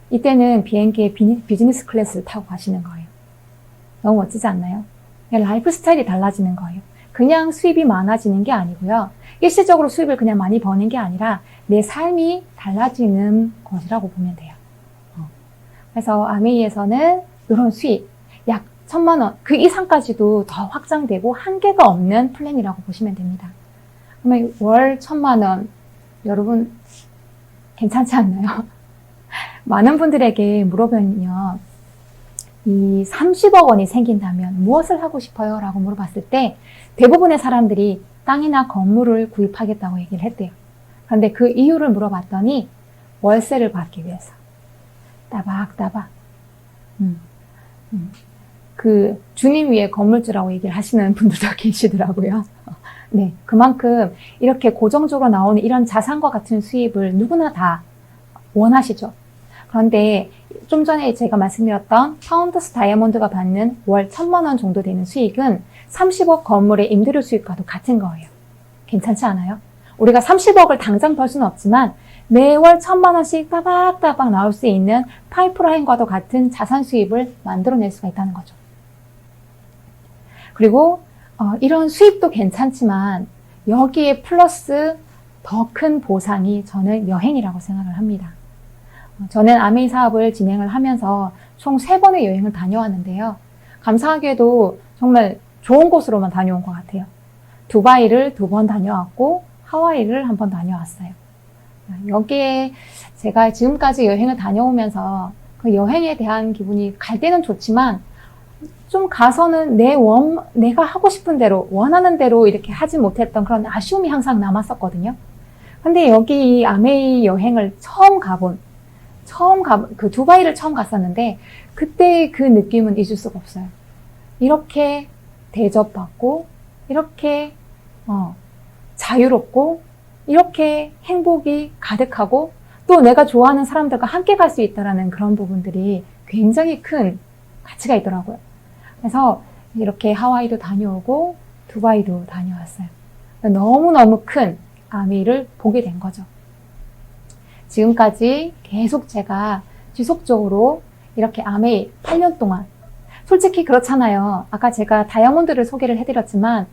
S8: 이때는 비행기에 비즈니스 클래스를 타고 가시는 거예요. 너무 멋지지 않나요? 라이프 스타일이 달라지는 거예요. 그냥 수입이 많아지는 게 아니고요. 일시적으로 수입을 그냥 많이 버는 게 아니라 내 삶이 달라지는 것이라고 보면 돼요. 그래서 아메이에서는 이런 수입 약 1000만 원 그 이상까지도 더 확장되고 한계가 없는 플랜이라고 보시면 됩니다. 그러면 월 1000만 원 여러분 괜찮지 않나요? 많은 분들에게 물어보면요. 이 30억 원이 생긴다면 무엇을 하고 싶어요? 라고 물어봤을 때 대부분의 사람들이 땅이나 건물을 구입하겠다고 얘기를 했대요. 그런데 그 이유를 물어봤더니 월세를 받기 위해서 따박따박 그 주님 위에 건물주라고 얘기를 하시는 분들도 계시더라고요. 네, 그만큼 이렇게 고정적으로 나오는 이런 자산과 같은 수입을 누구나 다 원하시죠. 그런데 좀 전에 제가 말씀드렸던 파운더스 다이아몬드가 받는 월 1000만 원 정도 되는 수익은 30억 건물의 임대료 수익과도 같은 거예요. 괜찮지 않아요? 우리가 30억을 당장 벌 수는 없지만 매월 1000만 원씩 따박따박 나올 수 있는 파이프라인과도 같은 자산 수입을 만들어낼 수가 있다는 거죠. 그리고 이런 수입도 괜찮지만 여기에 플러스 더 큰 보상이 저는 여행이라고 생각을 합니다. 저는 아메이 사업을 진행을 하면서 총 3번의 여행을 다녀왔는데요. 감사하게도 정말 좋은 곳으로만 다녀온 것 같아요. 두바이를 2번 다녀왔고 하와이를 1번 다녀왔어요. 여기에 제가 지금까지 여행을 다녀오면서 그 여행에 대한 기분이 갈 때는 좋지만 좀 가서는 내가 하고 싶은 대로 원하는 대로 이렇게 하지 못했던 그런 아쉬움이 항상 남았었거든요. 근데 여기 아메이 여행을 그 두바이를 처음 갔었는데 그때 그 느낌은 잊을 수가 없어요. 이렇게 대접받고 이렇게 자유롭고 이렇게 행복이 가득하고 또 내가 좋아하는 사람들과 함께 갈 수 있다라는 그런 부분들이 굉장히 큰 가치가 있더라고요. 그래서 이렇게 하와이도 다녀오고 두바이도 다녀왔어요. 너무너무 큰 아메이를 보게 된 거죠. 지금까지 계속 제가 지속적으로 이렇게 아메이 8년 동안 솔직히 그렇잖아요. 아까 제가 다이아몬드를 소개를 해드렸지만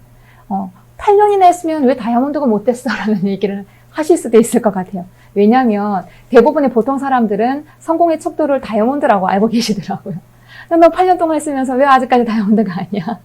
S8: 8년이나 했으면 왜 다이아몬드가 못 됐어? 라는 얘기를 하실 수도 있을 것 같아요. 왜냐하면 대부분의 보통 사람들은 성공의 척도를 다이아몬드라고 알고 계시더라고요. 너 8년 동안 했으면서 왜 아직까지 다이아몬드가 아니야?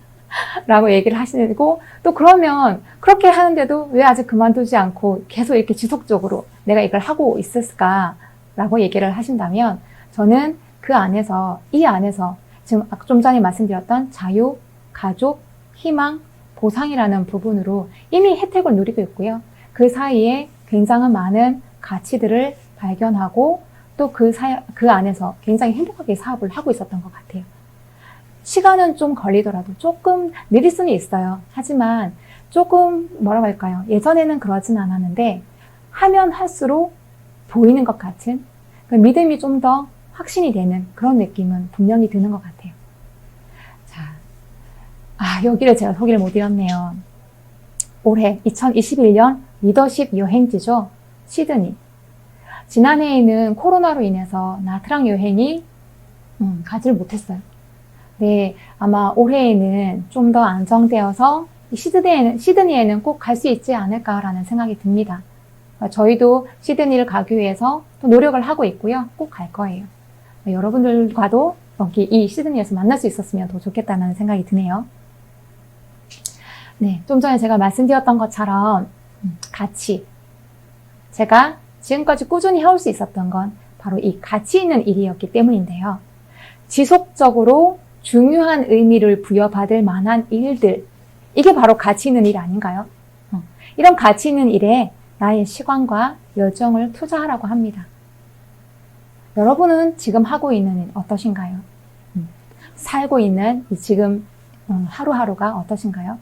S8: 라고 얘기를 하시고, 또 그러면 그렇게 하는데도 왜 아직 그만두지 않고 계속 이렇게 지속적으로 내가 이걸 하고 있을까? 라고 얘기를 하신다면, 저는 그 안에서, 이 안에서 지금 좀 전에 말씀드렸던 자유, 가족, 희망, 보상이라는 부분으로 이미 혜택을 누리고 있고요. 그 사이에 굉장히 많은 가치들을 발견하고 또 그 안에서 굉장히 행복하게 사업을 하고 있었던 것 같아요. 시간은 좀 걸리더라도 조금 느릴 수는 있어요. 하지만 조금 뭐라고 할까요? 예전에는 그러진 않았는데 하면 할수록 보이는 것 같은 그 믿음이 좀 더 확신이 되는 그런 느낌은 분명히 드는 것 같아요. 자, 여기를 제가 소개를 못 드렸네요. 올해 2021년 리더십 여행지죠. 시드니. 지난해에는 코로나로 인해서 나트랑 여행이 가지를 못했어요. 네, 아마 올해에는 좀 더 안정되어서 시드니에는 꼭 갈 수 있지 않을까라는 생각이 듭니다. 저희도 시드니를 가기 위해서 또 노력을 하고 있고요. 꼭 갈 거예요. 여러분들과도 여기 이 시드니에서 만날 수 있었으면 더 좋겠다는 생각이 드네요. 네, 좀 전에 제가 말씀드렸던 것처럼 가치. 제가 지금까지 꾸준히 해올 수 있었던 건 바로 이 가치 있는 일이었기 때문인데요. 지속적으로 중요한 의미를 부여받을 만한 일들, 이게 바로 가치 있는 일 아닌가요? 이런 가치 있는 일에 나의 시간과 열정을 투자하라고 합니다. 여러분은 지금 하고 있는 일 어떠신가요? 살고 있는 이 지금 하루하루가 어떠신가요?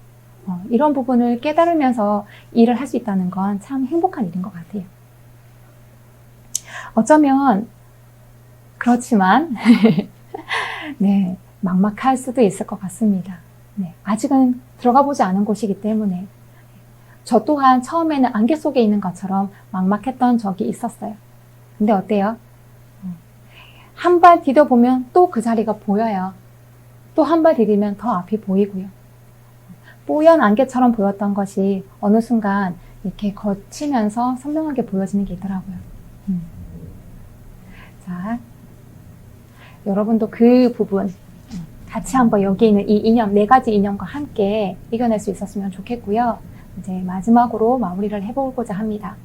S8: 이런 부분을 깨달으면서 일을 할 수 있다는 건 참 행복한 일인 것 같아요. 어쩌면 그렇지만 네, 막막할 수도 있을 것 같습니다. 네, 아직은 들어가 보지 않은 곳이기 때문에 저 또한 처음에는 안개 속에 있는 것처럼 막막했던 적이 있었어요. 근데 어때요? 한 발 디뎌보면 또 그 자리가 보여요. 또 한 발 디디면 더 앞이 보이고요. 뽀얀 안개처럼 보였던 것이 어느 순간 이렇게 거치면서 선명하게 보여지는 게 있더라고요. 자, 여러분도 그 부분 같이 한번 여기 있는 이 이념, 4가지 이념과 함께 이겨낼 수 있었으면 좋겠고요. 이제 마지막으로 마무리를 해보고자 합니다.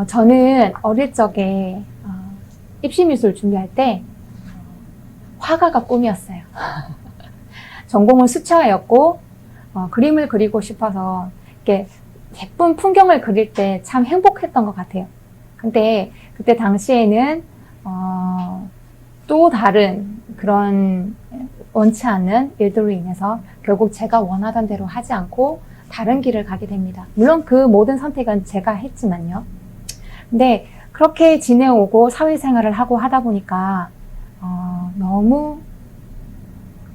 S8: 저는 어릴 적에 입시미술 준비할 때 화가가 꿈이었어요. 전공은 수채화였고 그림을 그리고 싶어서 이렇게 예쁜 풍경을 그릴 때 참 행복했던 것 같아요. 근데 그때 당시에는 또 다른 그런 원치 않는 일들로 인해서 결국 제가 원하던 대로 하지 않고 다른 길을 가게 됩니다. 물론 그 모든 선택은 제가 했지만요. 근데 그렇게 지내오고 사회생활을 하고 하다 보니까 너무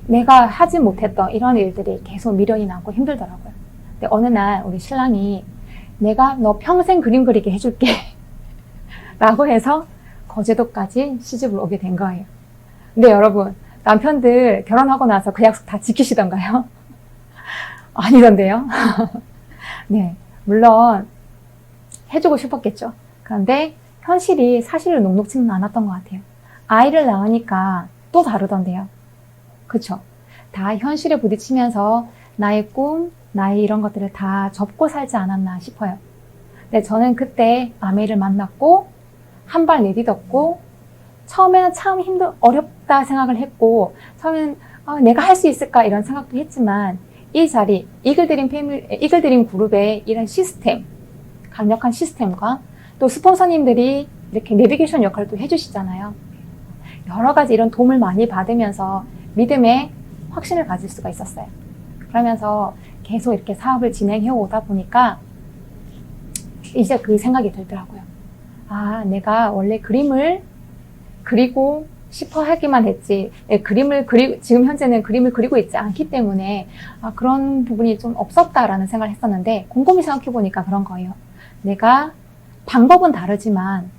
S8: 내가 하지 못했던 이런 일들이 계속 미련이 남고 힘들더라고요. 근데 어느 날 우리 신랑이 내가 너 평생 그림 그리게 해줄게 라고 해서 거제도까지 시집을 오게 된 거예요. 근데 여러분, 남편들 결혼하고 나서 그 약속 다 지키시던가요? 아니던데요. 네, 물론 해주고 싶었겠죠. 그런데 현실이 사실을 녹록지는 않았던 것 같아요. 아이를 낳으니까 또 다르던데요. 그쵸? 다 현실에 부딪히면서 나의 꿈, 나의 이런 것들을 다 접고 살지 않았나 싶어요. 근데 저는 그때 아메이를 만났고 한 발 내딛었고 처음에는 참 어렵다 생각을 했고 처음에는 내가 할 수 있을까 이런 생각도 했지만 이 자리, 이글드림 그룹의 이런 시스템, 강력한 시스템과 또 스폰서님들이 이렇게 내비게이션 역할을 또 해주시잖아요. 여러 가지 이런 도움을 많이 받으면서 믿음에 확신을 가질 수가 있었어요. 그러면서 계속 이렇게 사업을 진행해 오다 보니까 이제 그 생각이 들더라고요. 내가 원래 그림을 그리고 싶어 하기만 했지, 지금 현재는 그림을 그리고 있지 않기 때문에 그런 부분이 좀 없었다라는 생각을 했었는데 곰곰이 생각해 보니까 그런 거예요. 내가 방법은 다르지만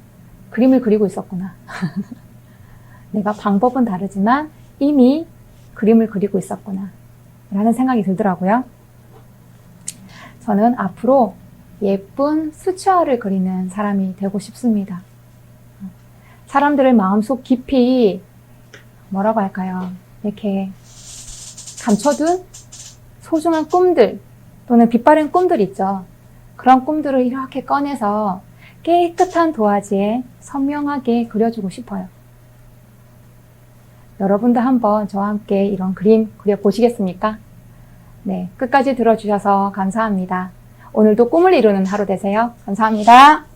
S8: 그림을 그리고 있었구나. 내가 방법은 다르지만 이미 그림을 그리고 있었구나 라는 생각이 들더라고요. 저는 앞으로 예쁜 수채화를 그리는 사람이 되고 싶습니다. 사람들을 마음속 깊이 뭐라고 할까요? 이렇게 감춰둔 소중한 꿈들 또는 빛바랜 꿈들 있죠. 그런 꿈들을 이렇게 꺼내서 깨끗한 도화지에 선명하게 그려주고 싶어요. 여러분도 한번 저와 함께 이런 그림 그려보시겠습니까? 네, 끝까지 들어주셔서 감사합니다. 오늘도 꿈을 이루는 하루 되세요. 감사합니다.